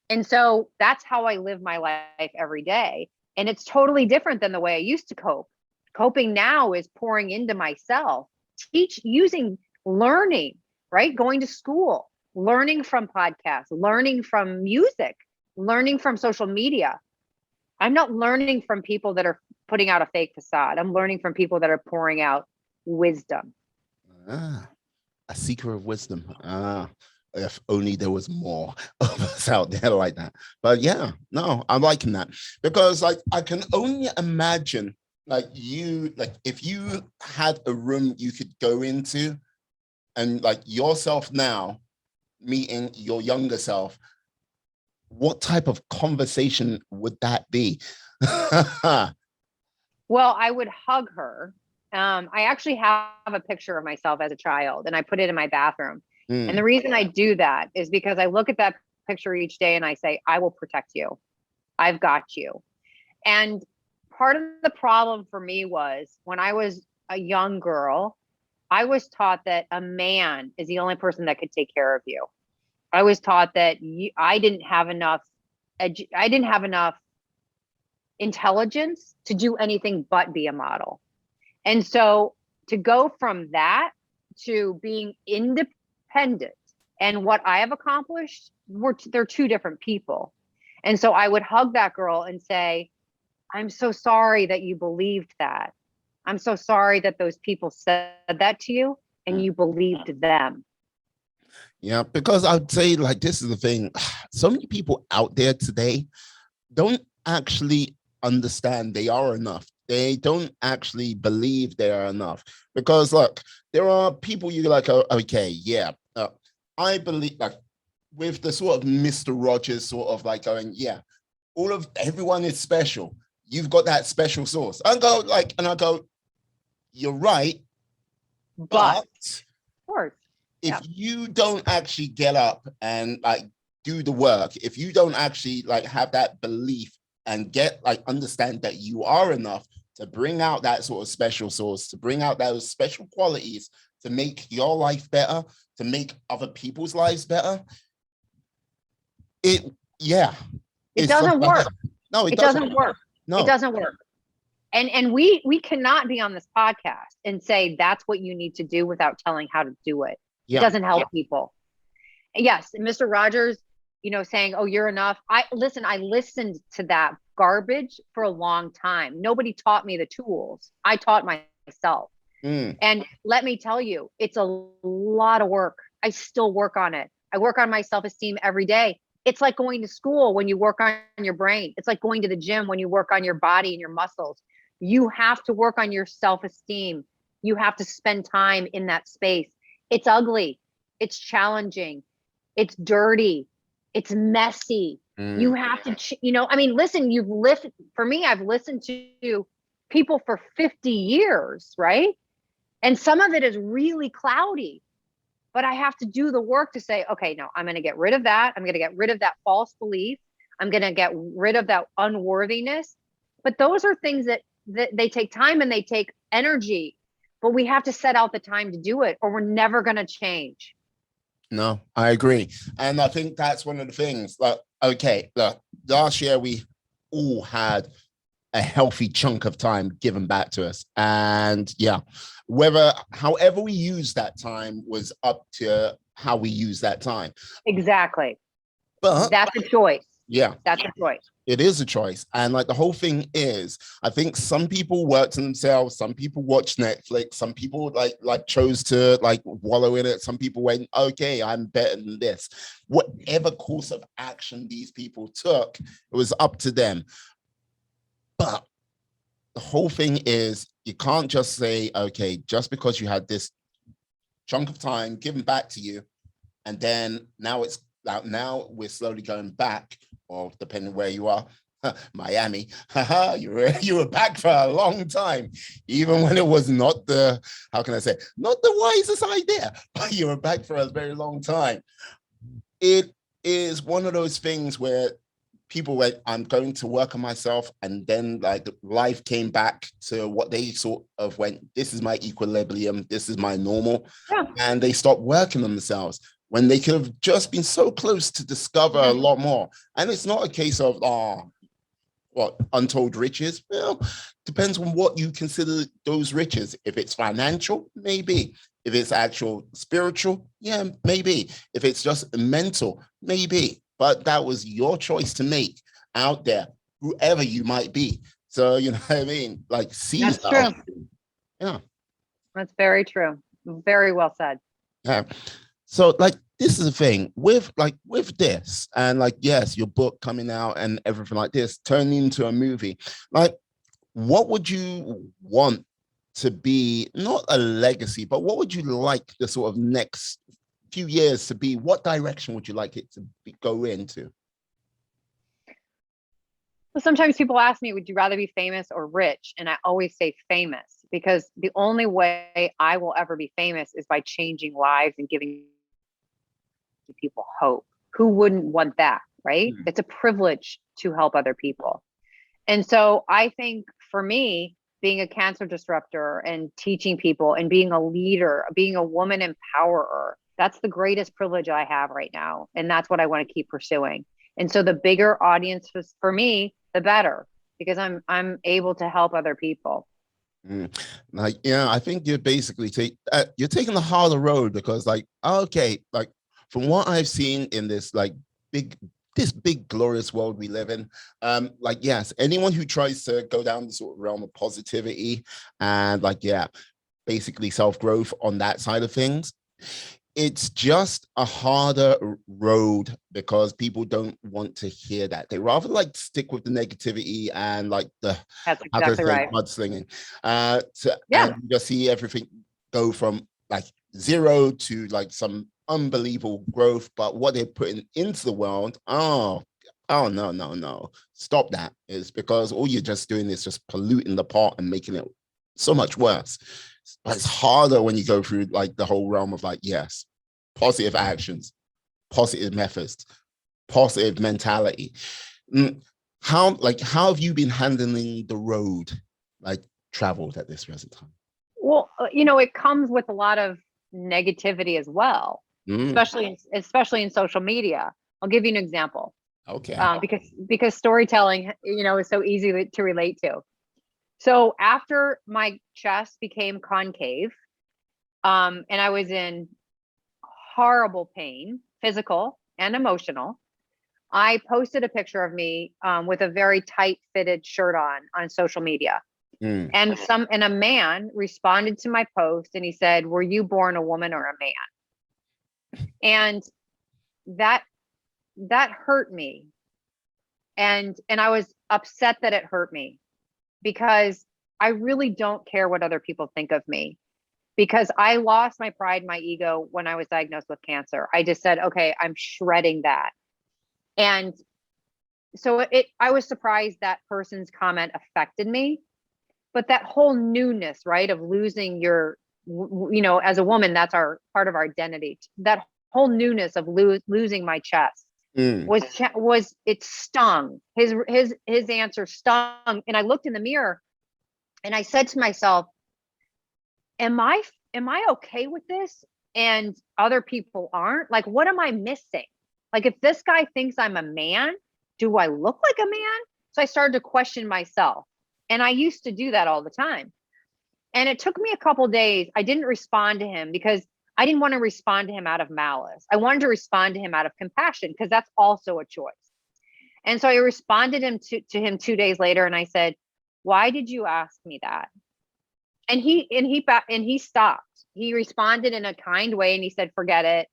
S2: And so that's how I live my life every day. And it's totally different than the way I used to cope. Coping now is pouring into myself, learning, right? Going to school, learning from podcasts, learning from music, learning from social media. I'm not learning from people that are putting out a fake facade. I'm learning from people that are pouring out wisdom.
S1: A seeker of wisdom. If only there was more of us out there like that. But yeah, no, I'm liking that, because like I can only imagine like if you had a room you could go into and like yourself now meeting your younger self, what type of conversation would that be?
S2: Well, I would hug her. I actually have a picture of myself as a child, and I put it in my bathroom. And the reason I do that is because I look at that picture each day and I say, I will protect you. I've got you. And part of the problem for me was, when I was a young girl, I was taught that a man is the only person that could take care of you. I was taught that I didn't have enough intelligence to do anything but be a model. And so to go from that to being independent and what I have accomplished, they're two different people. And so I would hug that girl and say, I'm so sorry that you believed that. I'm so sorry that those people said that to you and you believed them.
S1: Yeah, because I'd say like this is the thing. So many people out there today don't actually understand they are enough. They don't actually believe they are enough. Because look, there are people you're like, oh, okay, yeah, I believe, like with the sort of Mr. Rogers sort of like going, yeah, everyone is special. You've got that special sauce. I go, you're right, but
S2: of course,
S1: if you don't actually get up and like do the work, if you don't actually like have that belief and understand that you are enough to bring out that sort of special sauce, to bring out those special qualities, to make your life better, to make other people's lives better, it
S2: doesn't work.
S1: No,
S2: it doesn't work.
S1: No,
S2: it doesn't work. And we cannot be on this podcast and say that's what you need to do without telling how to do it. It doesn't help people. Yes, Mr. Rogers, saying, oh, you're enough. I listened to that garbage for a long time. Nobody taught me the tools. I taught myself. And let me tell you, it's a lot of work. I still work on it. I work on my self-esteem every day. It's like going to school when you work on your brain. It's like going to the gym when you work on your body and your muscles. You have to work on your self-esteem. You have to spend time in that space. It's ugly. It's challenging. It's dirty. It's messy. You have to, listen, for me, I've listened to people for 50 years, right? And some of it is really cloudy, but I have to do the work to say, okay, no, I'm going to get rid of that. I'm going to get rid of that false belief. I'm going to get rid of that unworthiness. But those are things that they take time and they take energy, but we have to set out the time to do it or we're never going to change.
S1: No, I agree. And I think that's one of the things. Like, okay, look, last year we all had a healthy chunk of time given back to us. And yeah, however we use that time was up to how we use that time.
S2: Exactly.
S1: But
S2: that's a choice.
S1: Yeah.
S2: That's a choice.
S1: It is a choice. And like the whole thing is, I think some people work to themselves, some people watch Netflix, some people like chose to like wallow in it. Some people went, okay, I'm better than this. Whatever course of action these people took, it was up to them. But the whole thing is, you can't just say, okay, just because you had this chunk of time given back to you, and then now we're slowly going back, or depending where you are, Miami, you were back for a long time, even when it was not the, how can I say, not the wisest idea, but you were back for a very long time. It is one of those things where people went, I'm going to work on myself, and then like life came back to what they sort of went, this is my equilibrium, this is my normal,
S2: Yeah.
S1: and they stopped working on themselves when they could have just been so close to discover a lot more. And it's not a case of what untold riches. Well, depends on what you consider those riches. If it's financial, maybe. If it's actual spiritual, yeah, maybe. If it's just mental, maybe. But that was your choice to make out there, whoever you might be. So, you know what I mean? Like, seize
S2: That's true.
S1: Yeah.
S2: That's very true. Very well said.
S1: Yeah. So, like, this is the thing with this, and like, yes, your book coming out and everything like this turning into a movie. Like, what would you want to be, not a legacy, but what would you like the sort of next few years to be? What direction would you like it to go into?
S2: Well, sometimes people ask me, would you rather be famous or rich? And I always say famous, because the only way I will ever be famous is by changing lives and giving people hope. Who wouldn't want that, right? It's a privilege to help other people. And so I think for me, being a cancer disruptor and teaching people and being a leader, being a woman empowerer, that's the greatest privilege I have right now. And that's what I want to keep pursuing. And so the bigger audience for me, the better, because I'm able to help other people.
S1: Like, yeah, I think you're basically you're taking the harder road, because like, okay, like from what I've seen in this like big glorious world we live in, like, yes, anyone who tries to go down the sort of realm of positivity and like, yeah, basically self-growth on that side of things, it's just a harder road, because people don't want to hear that. They rather like stick with the negativity and like the,
S2: That's exactly right.
S1: mudslinging,
S2: Yeah.
S1: and you just see everything go from like zero to like some unbelievable growth. But what they're putting into the world, oh no, stop that. Is because all you're just doing is just polluting the pot and making it so much worse. But it's harder when you go through like the whole realm of like, yes, positive actions, positive methods, positive mentality. How have you been handling the road, like traveled at this present time?
S2: Well, it comes with a lot of negativity as well, especially in social media. I'll give you an example.
S1: Okay.
S2: Because storytelling, is so easy to relate to. So after my chest became concave, and I was in horrible pain, physical and emotional, I posted a picture of me with a very tight fitted shirt on social media. And a man responded to my post, and he said, "Were you born a woman or a man?" And that hurt me. And I was upset that it hurt me, because I really don't care what other people think of me, because I lost my pride, my ego when I was diagnosed with cancer. I just said, okay, I'm shredding that. And so I was surprised that person's comment affected me, but that whole newness, right, of losing your, as a woman, that's our part of our identity. That whole newness of losing my chest was it stung. His answer stung, and I looked in the mirror, and I said to myself, am I okay with this? And other people aren't? Like, what am I missing? Like, if this guy thinks I'm a man, do I look like a man? So I started to question myself. And I used to do that all the time. And it took me a couple days. I didn't respond to him because I didn't want to respond to him out of malice. I wanted to respond to him out of compassion, because that's also a choice. And so I responded to him 2 days later, and I said, "Why did you ask me that?" And he stopped. He responded in a kind way, and he said, "Forget it.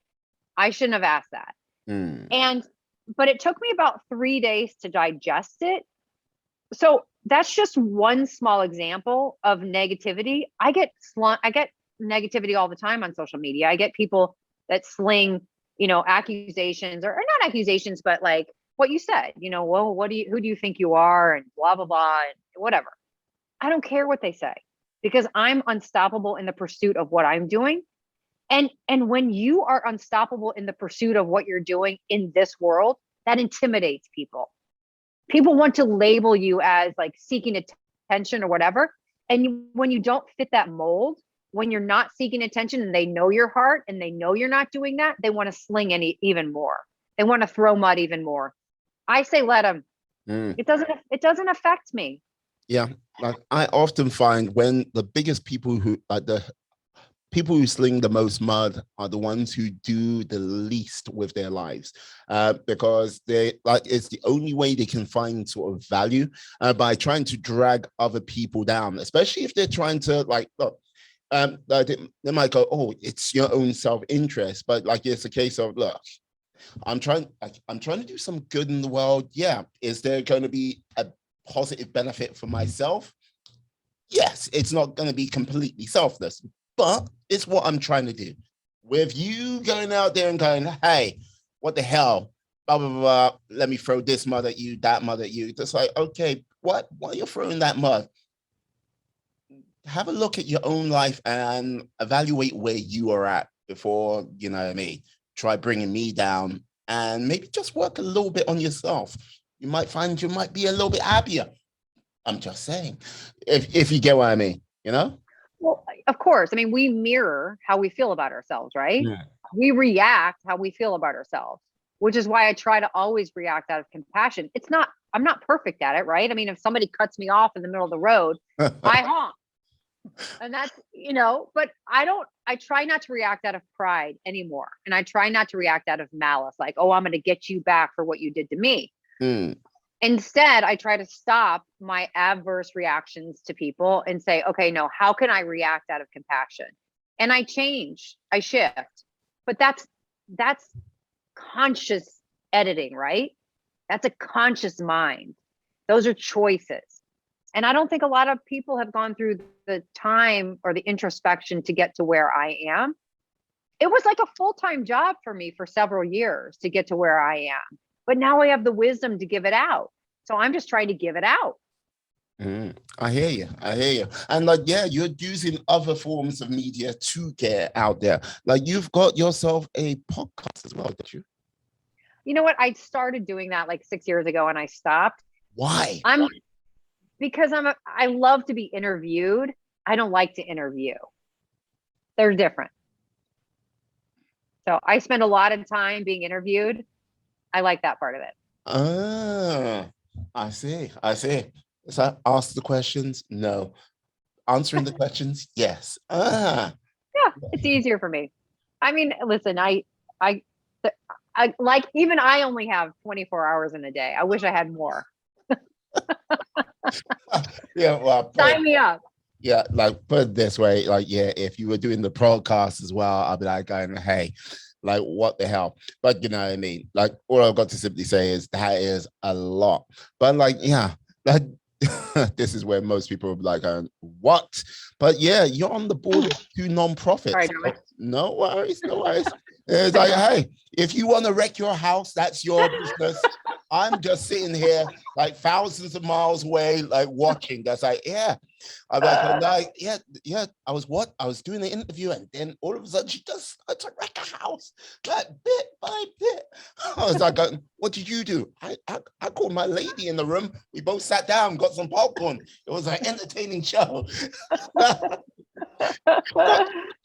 S2: I shouldn't have asked that." But it took me about 3 days to digest it. So that's just one small example of negativity. I get negativity all the time on social media. I get people that sling, accusations, or not accusations, but like what you said, well, who do you think you are, and blah, blah, blah, and whatever. I don't care what they say, because I'm unstoppable in the pursuit of what I'm doing. And when you are unstoppable in the pursuit of what you're doing in this world, that intimidates people. People want to label you as like seeking attention or whatever. And when you don't fit that mold, when you're not seeking attention and they know your heart and they know you're not doing that, they want to sling even more. They want to throw mud even more. I say, let them. It doesn't affect me.
S1: Yeah. Like, I often find when the biggest people who, like the people who sling the most mud, are the ones who do the least with their lives, because they, like, it's the only way they can find sort of value, by trying to drag other people down, especially if they're trying to, like, look, like they might go, oh, it's your own self-interest, but like, it's a case of, look, I'm trying to do some good in the world. Yeah. Is there going to be a positive benefit for myself? Yes. It's not going to be completely selfless, but it's what I'm trying to do. With you going out there and going, hey, what the hell? Blah, blah, blah, blah. Let me throw this mud at you, that mud at you. Just like, okay, why you're throwing that mud? Have a look at your own life and evaluate where you are at before, you know what I mean, try bringing me down, and maybe just work a little bit on yourself. You might find you might be a little bit happier. I'm just saying, if you get what I mean,
S2: Well, of course. I mean, we mirror how we feel about ourselves, right?
S1: Yeah.
S2: We react how we feel about ourselves, which is why I try to always react out of compassion. I'm not perfect at it, right? I mean, if somebody cuts me off in the middle of the road, I honk. And that's, but I try not to react out of pride anymore. And I try not to react out of malice, like, oh, I'm going to get you back for what you did to me. Instead, I try to stop my adverse reactions to people and say, okay, no, how can I react out of compassion? And I shift. But that's conscious editing, right? That's a conscious mind. Those are choices. And I don't think a lot of people have gone through the time or the introspection to get to where I am. It was like a full-time job for me for several years to get to where I am. But now I have the wisdom to give it out. So I'm just trying to give it out.
S1: I hear you. And like, yeah, you're using other forms of media to get out there. Like, you've got yourself a podcast as well, did you?
S2: You know what? I started doing that like 6 years ago and I stopped.
S1: Why?
S2: Because I love to be interviewed. I don't like to interview. They're different. So I spend a lot of time being interviewed. I like that part of it.
S1: I see. So ask the questions? No. Answering the questions? Yes.
S2: Yeah, it's easier for me. I mean, listen, I like, even I only have 24 hours in a day. I wish I had more.
S1: Yeah, well,
S2: sign me up.
S1: Yeah, like, put it this way, like, yeah, if you were doing the podcast as well, I'd be like going, hey, like, what the hell? But you know what I mean? Like, all I've got to simply say is that is a lot. But like, yeah, like, this is where most people will be like, what? But yeah, you're on the board of 2 nonprofits.
S2: Sorry,
S1: no worries. It's like, hey, if you want to wreck your house, that's your business. I'm just sitting here like thousands of miles away, like watching. That's like, yeah. I'm like, yeah. I was doing the interview, and then all of a sudden she just started to wreck a house, like bit by bit. I was like, what did you do? I called my lady in the room. We both sat down, got some popcorn. It was an entertaining show.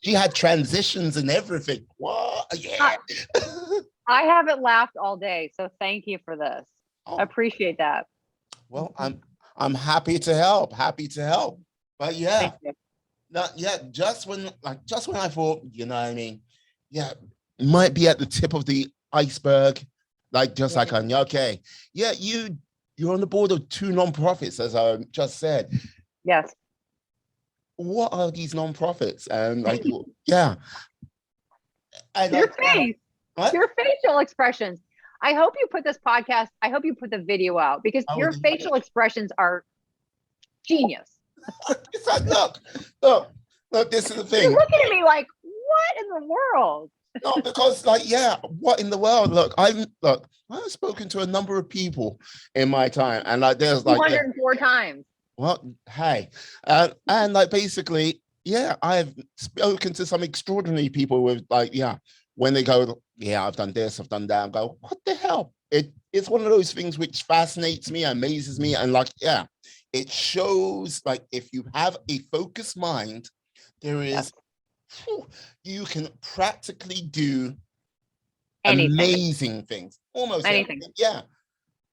S1: She had transitions and everything. What? Yeah.
S2: I haven't laughed all day, so thank you for this. I appreciate that.
S1: Well, I'm happy to help. But yeah, just when I thought, you know what I mean? Yeah, might be at the tip of the iceberg, like just like on, okay. Yeah, you're on the board of 2 nonprofits, as I just said.
S2: Yes.
S1: What are these nonprofits? And like, yeah.
S2: Your face. What? Your facial expressions. I hope you put the video out, because your facial expressions are genius.
S1: It's like, look, this is the thing.
S2: You're looking at me like, what in the world?
S1: No, because like, yeah, what in the world? I've spoken to a number of people in my time, and like, there's like, yeah,
S2: 204 times.
S1: well, hey, and like, basically, yeah, I've spoken to some extraordinary people with like, yeah, when they go, yeah, I've done this, I've done that, I go, what the hell? It's one of those things which fascinates me, amazes me, and like, yeah, it shows like if you have a focused mind, there
S2: Yes.
S1: is, you can practically do
S2: Anything.
S1: amazing things, almost
S2: Anything.
S1: anything, yeah,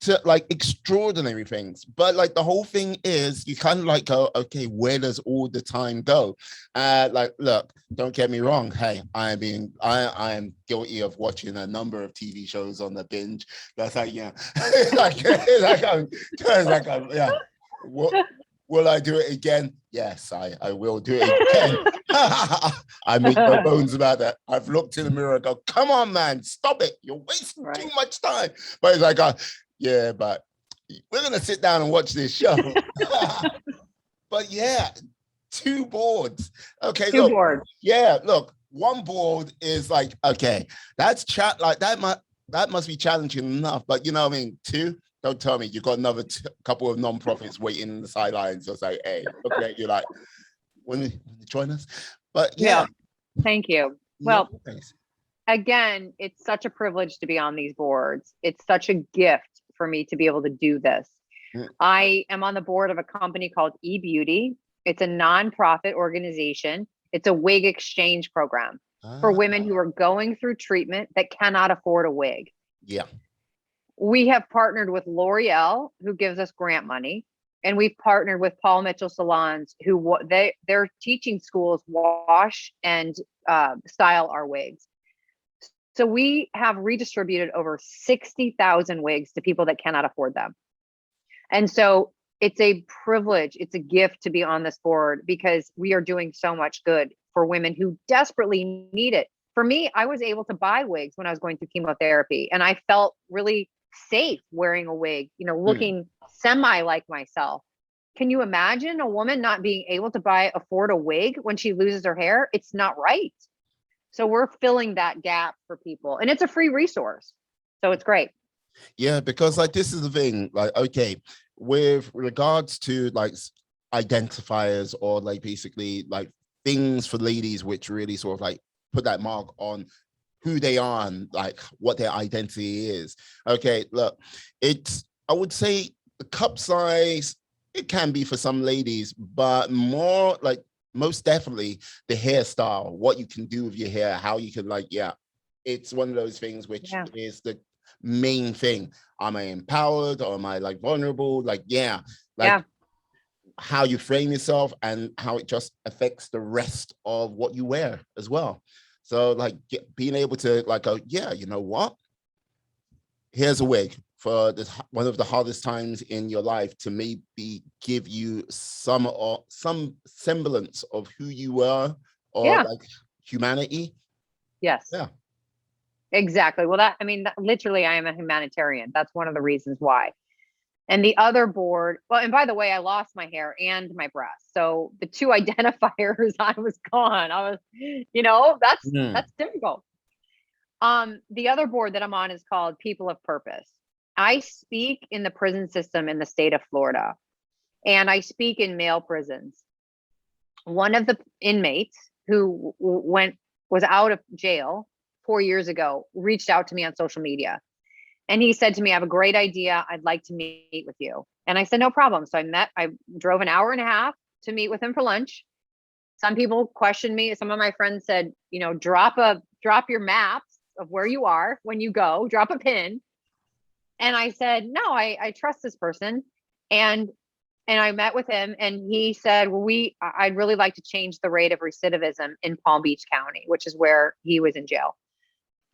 S1: to like extraordinary things. But like the whole thing is you kind of like go, okay, where does all the time go? Like, look, don't get me wrong, hey, I am guilty of watching a number of TV shows on the binge. That's like, yeah, yeah, what, will I do it again? Yes, I will do it again. I make no bones about that. I've looked in the mirror and go, come on, man, stop it. You're wasting too much time. But it's like, yeah, but we're going to sit down and watch this show. But yeah, 2 boards. Okay,
S2: Two
S1: look.
S2: boards.
S1: Yeah, look, 1 board is like, okay, that's chat like that must be challenging enough. But you know what I mean? 2, don't tell me you got another couple of non-profits waiting in the sidelines. Just like, hey, looking at you like, when you join us. But yeah.
S2: Thank you. Well,
S1: no,
S2: again, it's such a privilege to be on these boards. It's such a gift for me to be able to do this. I am on the board of a company called eBeauty. It's a nonprofit organization. It's a wig exchange program for women who are going through treatment that cannot afford a wig.
S1: Yeah.
S2: We have partnered with L'Oreal, who gives us grant money. And we've partnered with Paul Mitchell salons, who they're teaching schools wash and style our wigs. So we have redistributed over 60,000 wigs to people that cannot afford them. And so it's a privilege, it's a gift to be on this board because we are doing so much good for women who desperately need it. For me, I was able to buy wigs when I was going through chemotherapy, and I felt really safe wearing a wig, looking semi like myself. Can you imagine a woman not being able to afford a wig when she loses her hair? It's not right. So we're filling that gap for people, and it's a free resource. So it's great.
S1: Yeah, because like, this is the thing, like, okay, with regards to like identifiers or like basically like things for ladies which really sort of like put that mark on who they are and like what their identity is. Okay, look, I would say the cup size, it can be for some ladies, but more like most definitely the hairstyle, what you can do with your hair, how you can like, yeah, it's one of those things which is the main thing. Am I empowered or am I like vulnerable? Like, yeah, like how you frame yourself and how it just affects the rest of what you wear as well. So like being able to like go, yeah, you know what? Here's a wig for this, one of the hardest times in your life, to maybe give you some semblance of who you are or like humanity.
S2: Yes.
S1: Yeah.
S2: Exactly. Well, literally, I am a humanitarian. That's one of the reasons why. And the other board, well, and by the way, I lost my hair and my breast. So the 2 identifiers, I was gone. I was, that's difficult. The other board that I'm on is called People of Purpose. I speak in the prison system in the state of Florida, and I speak in male prisons. One of the inmates who was out of jail 4 years ago reached out to me on social media, and he said to me, I have a great idea. I'd like to meet with you. And I said, no problem. So I drove an hour and a half to meet with him for lunch. Some people questioned me. Some of my friends said, drop your maps of where you are when you go, drop a pin. And I said, no, I trust this person. And I met with him, and he said, well, I'd really like to change the rate of recidivism in Palm Beach County, which is where he was in jail.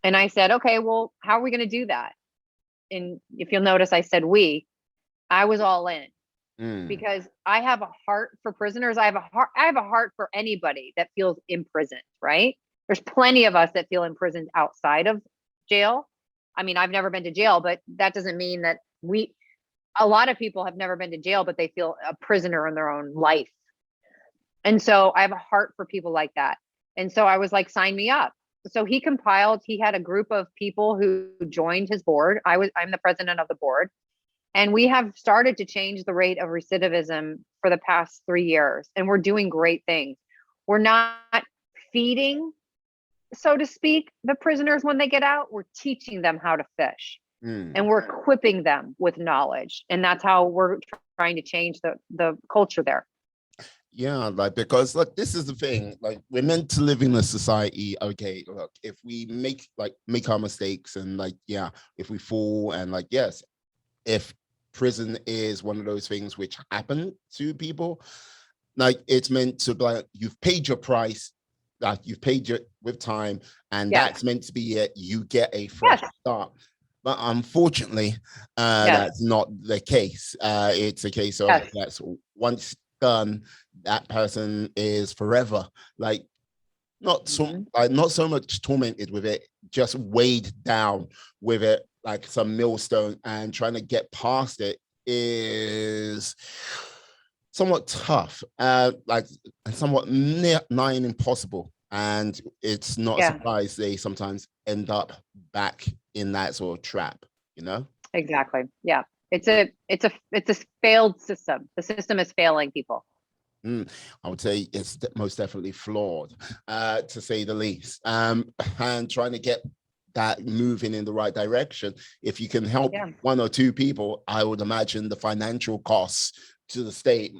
S2: And I said, okay, well, how are we going to do that? And if you'll notice, I said, I was all in because I have a heart for prisoners. I have a heart for anybody that feels imprisoned, right? There's plenty of us that feel imprisoned outside of jail. I mean, I've never been to jail, but that doesn't mean that a lot of people have never been to jail, but they feel a prisoner in their own life. And so I have a heart for people like that. And so I was like, sign me up. so he had a group of people who joined his board. I'm the president of the board. And we have started to change the rate of recidivism for the past 3 years. And we're doing great things. We're not feeding, so to speak, the prisoners when they get out. We're teaching them how to fish. And we're equipping them with knowledge. And that's how we're trying to change the culture there.
S1: Yeah, like, because look, this is the thing, like, we're meant to live in a society. Okay, look, if we make our mistakes, and like, yeah, if we fall, and like, yes, if prison is one of those things which happen to people, like, it's meant to be like, you've paid your price, like, you've paid your with time, and that's meant to be it. You get a fresh start. But unfortunately, that's not the case. It's a case of that's once done, that person is forever, like, not so much tormented with it, just weighed down with it like some millstone, and trying to get past it is somewhat tough, like somewhat nigh impossible. And it's not a surprise they sometimes end up back in that sort of trap, you know?
S2: Exactly. Yeah. It's a failed system. The system is failing people.
S1: I would say it's most definitely flawed, to say the least. And trying to get that moving in the right direction. If you can help one or two people, I would imagine the financial costs to the state,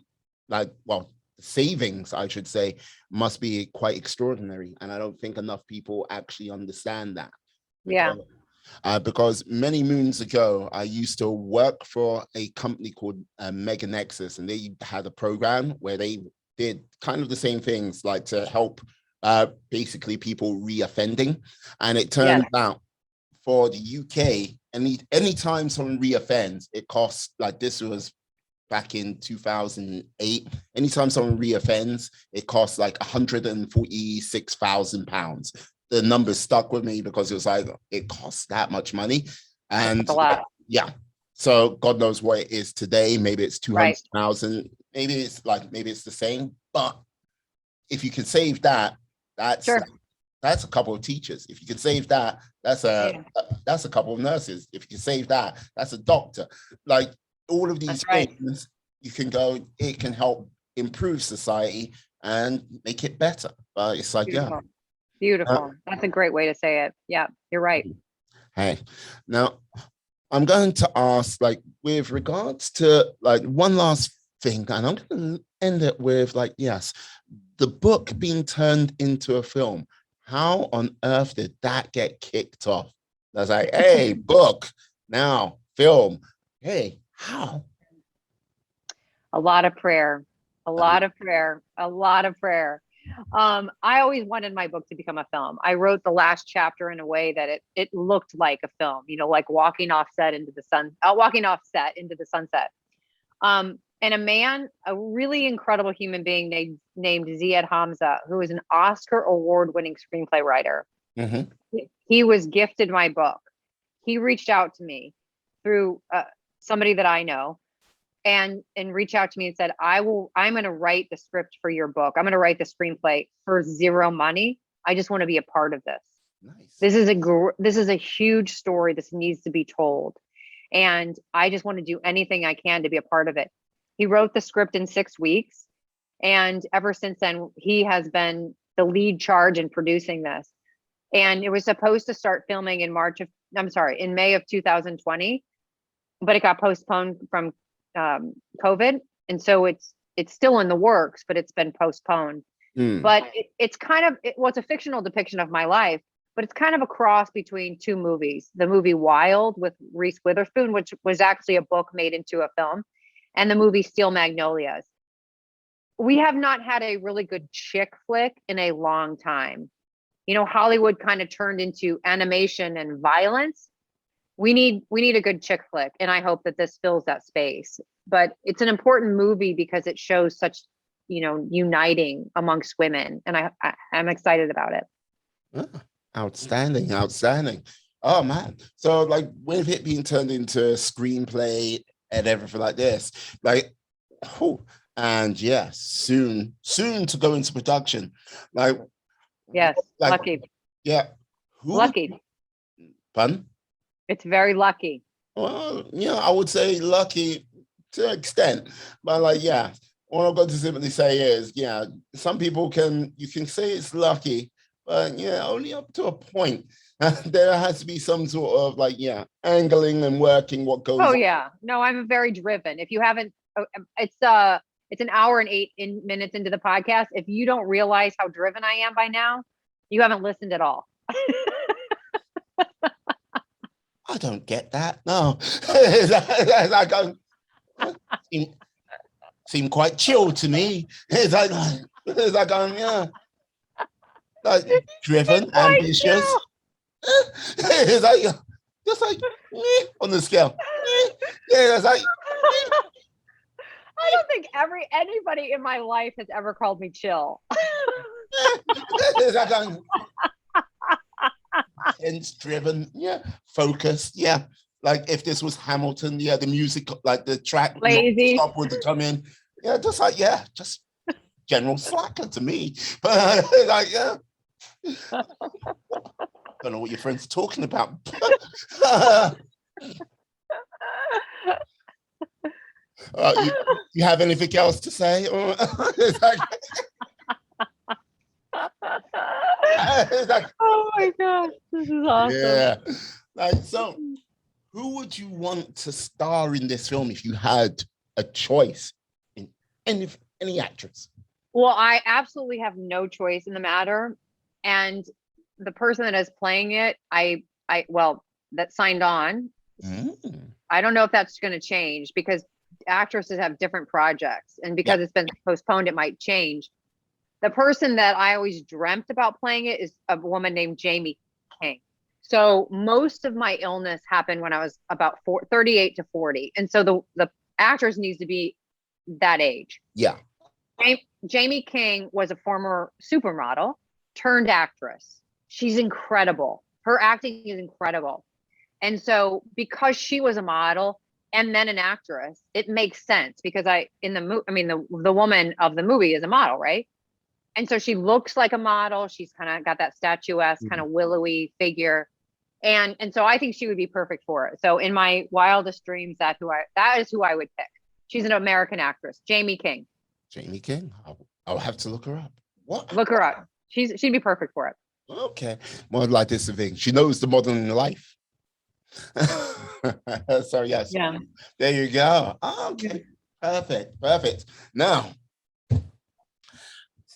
S1: like, well, savings, I should say, must be quite extraordinary. And I don't think enough people actually understand that. Because many moons ago, I used to work for a company called Mega Nexus, and they had a program where they did kind of the same things, like to help basically people reoffending. And it turns out for the UK, anytime someone reoffends, it costs, like, this was back in 2008, anytime someone reoffends, it costs like £146,000. The numbers stuck with me because it was like, it costs that much money. And
S2: that's a lot.
S1: So God knows what it is today. Maybe it's 200,000. Maybe it's the same. But if you can save that, that's a couple of teachers. If you can save that, that's a couple of nurses. If you can save that, that's a doctor. Like, all of these things, you can go, it can help improve society and make it better. But it's like,
S2: Beautiful. That's a great way to say it. Yeah, you're right.
S1: Hey, now I'm going to ask, like, with regards to, like, one last thing, and I'm going to end it with, like, yes, the book being turned into a film. How on earth did that get kicked off? I was like, hey, book, now film. Hey, how?
S2: A lot of prayer. I always wanted my book to become a film. I wrote the last chapter in a way that it looked like a film, you know, like walking off set into the sunset. And a really incredible human being named Ziad Hamza, who is an Oscar award-winning screenplay writer. He was gifted my book. He reached out to me through somebody that I know, and reach out to me and said, I'm going to write the script for your book. I'm going to write the screenplay for zero money. I just want to be a part of this. Nice. This is a huge story. This needs to be told. And I just want to do anything I can to be a part of it. He wrote the script in 6 weeks. And ever since then, he has been the lead charge in producing this. And it was supposed to start filming in May of 2020, but it got postponed from COVID, and so it's still in the works, but it's been postponed. But it's kind of it's a fictional depiction of my life, but it's kind of a cross between two movies: the movie Wild with Reese Witherspoon, which was actually a book made into a film, and the movie Steel Magnolias. We have not had a really good chick flick in a long time. You know, Hollywood kind of turned into animation and violence. We need a good chick flick, and I hope that this fills that space. But it's an important movie because it shows such, you know, uniting amongst women, and I'm excited about it.
S1: Outstanding. Oh man, so, like, with it being turned into a screenplay and everything like this, like, and yes, soon to go into production. Like,
S2: yes, lucky.
S1: Yeah. Who would
S2: Lucky.
S1: pun?
S2: It's very lucky.
S1: Well, yeah, I would say lucky to an extent, but like, yeah, all I've got to simply say is, yeah, some people you can say it's lucky, but yeah, only up to a point. There has to be some sort of like, yeah, angling and working what goes
S2: Oh
S1: on.
S2: yeah. No, I'm very driven. If you haven't, it's an hour and 8 minutes into the podcast. If you don't realize how driven I am by now, you haven't listened at all.
S1: I don't get that. No, it's like seem quite chill to me. It's like I'm yeah, like driven, ambitious. It's like just like on the scale. Yeah, it's like
S2: I don't think anybody in my life has ever called me chill.
S1: it's like I'm intense, driven, yeah, focused, yeah. Like if this was Hamilton, yeah, the music, like the track,
S2: Lazy.
S1: stop would come in, yeah, just like just general slacker to me. But like don't know what your friends are talking about. You have anything else to say?
S2: Oh my gosh, this is awesome.
S1: Yeah. Like, so who would you want to star in this film if you had a choice in any actress?
S2: Well, I absolutely have no choice in the matter. And the person that is playing it, that signed on. I don't know if that's going to change because actresses have different projects, and because it's been postponed, it might change. The person that I always dreamt about playing it is a woman named Jamie King. So most of my illness happened when I was about 38 to 40. And so the actress needs to be that age.
S1: Yeah.
S2: Jamie King was a former supermodel turned actress. She's incredible. Her acting is incredible. And so because she was a model and then an actress, it makes sense because the woman of the movie is a model, right? And so she looks like a model. She's kind of got that statuesque, kind of willowy figure. And so I think she would be perfect for it. So in my wildest dreams, that is who I would pick. She's an American actress, Jamie King.
S1: Jamie King. I'll have to look her up. What?
S2: Look her up. She'd be perfect for it.
S1: Okay. More like this thing. She knows the modern life. So yes. Yeah. There you go. Okay. Perfect. Now,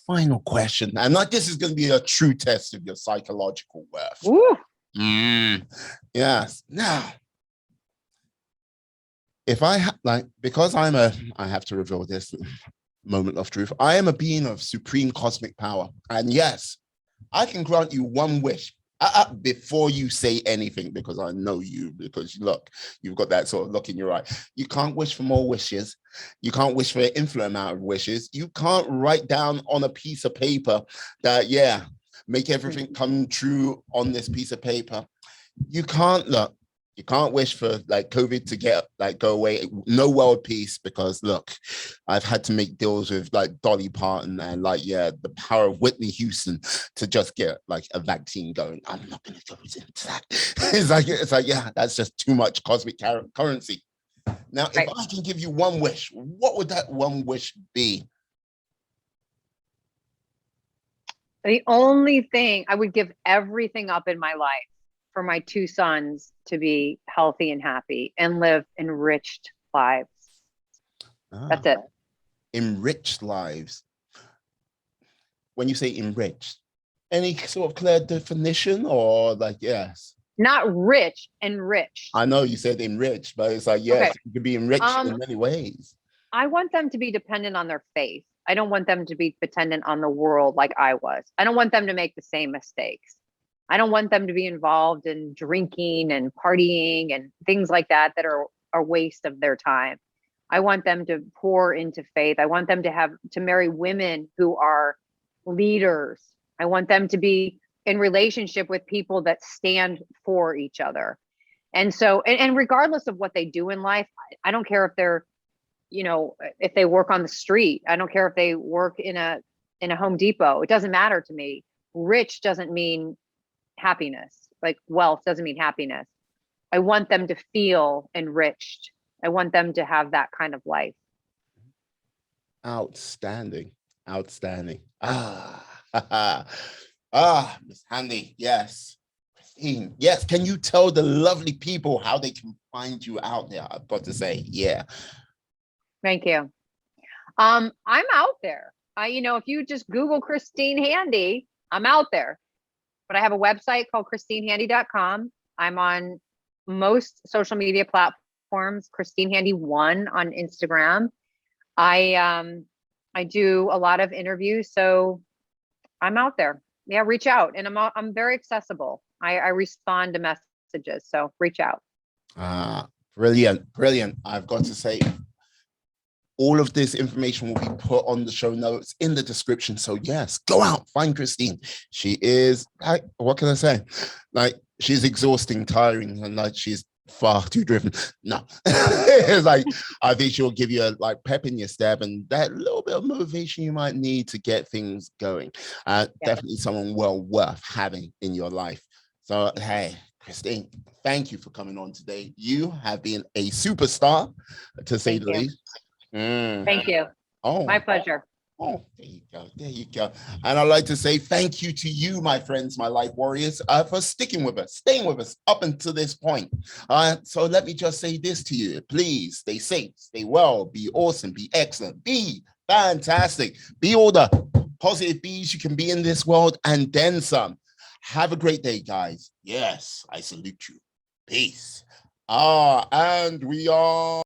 S1: final question. And this is going to be a true test of your psychological worth.
S2: Ooh.
S1: Yes. Now, if I because I have to reveal this moment of truth. I am a being of supreme cosmic power. And yes, I can grant you one wish before you say anything, because I know you, because look, you've got that sort of look in your eye. You can't wish for more wishes. You can't wish for an infinite amount of wishes. You can't write down on a piece of paper that, make everything come true on this piece of paper. You can't you can't wish for COVID to go away. No world peace, because look, I've had to make deals with Dolly Parton and the power of Whitney Houston to just get a vaccine going. I'm not going to go into that. It's that's just too much cosmic currency. Now, if I can give you one wish, what would that one wish be?
S2: The only thing, I would give everything up in my life for my two sons to be healthy and happy and live enriched lives. That's it.
S1: Enriched lives. When you say enriched, any sort of clear definition or yes?
S2: Not rich, enriched.
S1: I know you said enriched, but it's yes, it could be enriched in many ways.
S2: I want them to be dependent on their faith. I don't want them to be dependent on the world like I was. I don't want them to make the same mistakes. I don't want them to be involved in drinking and partying and things like that are a waste of their time. I want them to pour into faith. I want them to marry women who are leaders. I want them to be in relationship with people that stand for each other. And so, and regardless of what they do in life, I don't care if they're, if they work on the street. I don't care if they work in a Home Depot. It doesn't matter to me. Rich doesn't mean happiness. Like wealth doesn't mean happiness. I want them to feel enriched. I want them to have that kind of life.
S1: Outstanding. Outstanding. Miss Handy. Yes. Christine. Yes. Can you tell the lovely people how they can find you out there? I've got to say, yeah.
S2: Thank you. I'm out there. If you just Google Christine Handy, I'm out there. But I have a website called christinehandy.com. I'm on most social media platforms, Christine Handy 1 on Instagram. I do a lot of interviews, so I'm out there. Yeah, reach out, and I'm very accessible. I respond to messages, so reach out.
S1: Brilliant, brilliant. I've got to say, all of this information will be put on the show notes in the description. So yes, go out, find Christine. She is, what can I say? Like, she's exhausting, tiring, and like she's far too driven. No, it's like, I think she'll give you a pep in your step and that little bit of motivation you might need to get things going. Definitely someone well worth having in your life. So, hey, Christine, thank you for coming on today. You have been a superstar, to say the least.
S2: Thank you.
S1: Oh,
S2: my pleasure.
S1: Oh, there you go. There you go. And I'd like to say thank you to you, my friends, my life warriors, for sticking with us, staying with us up until this point. So let me just say this to you. Please stay safe, stay well, be awesome, be excellent, be fantastic, be all the positive bees you can be in this world and then some. Have a great day, guys. Yes, I salute you. Peace. And we are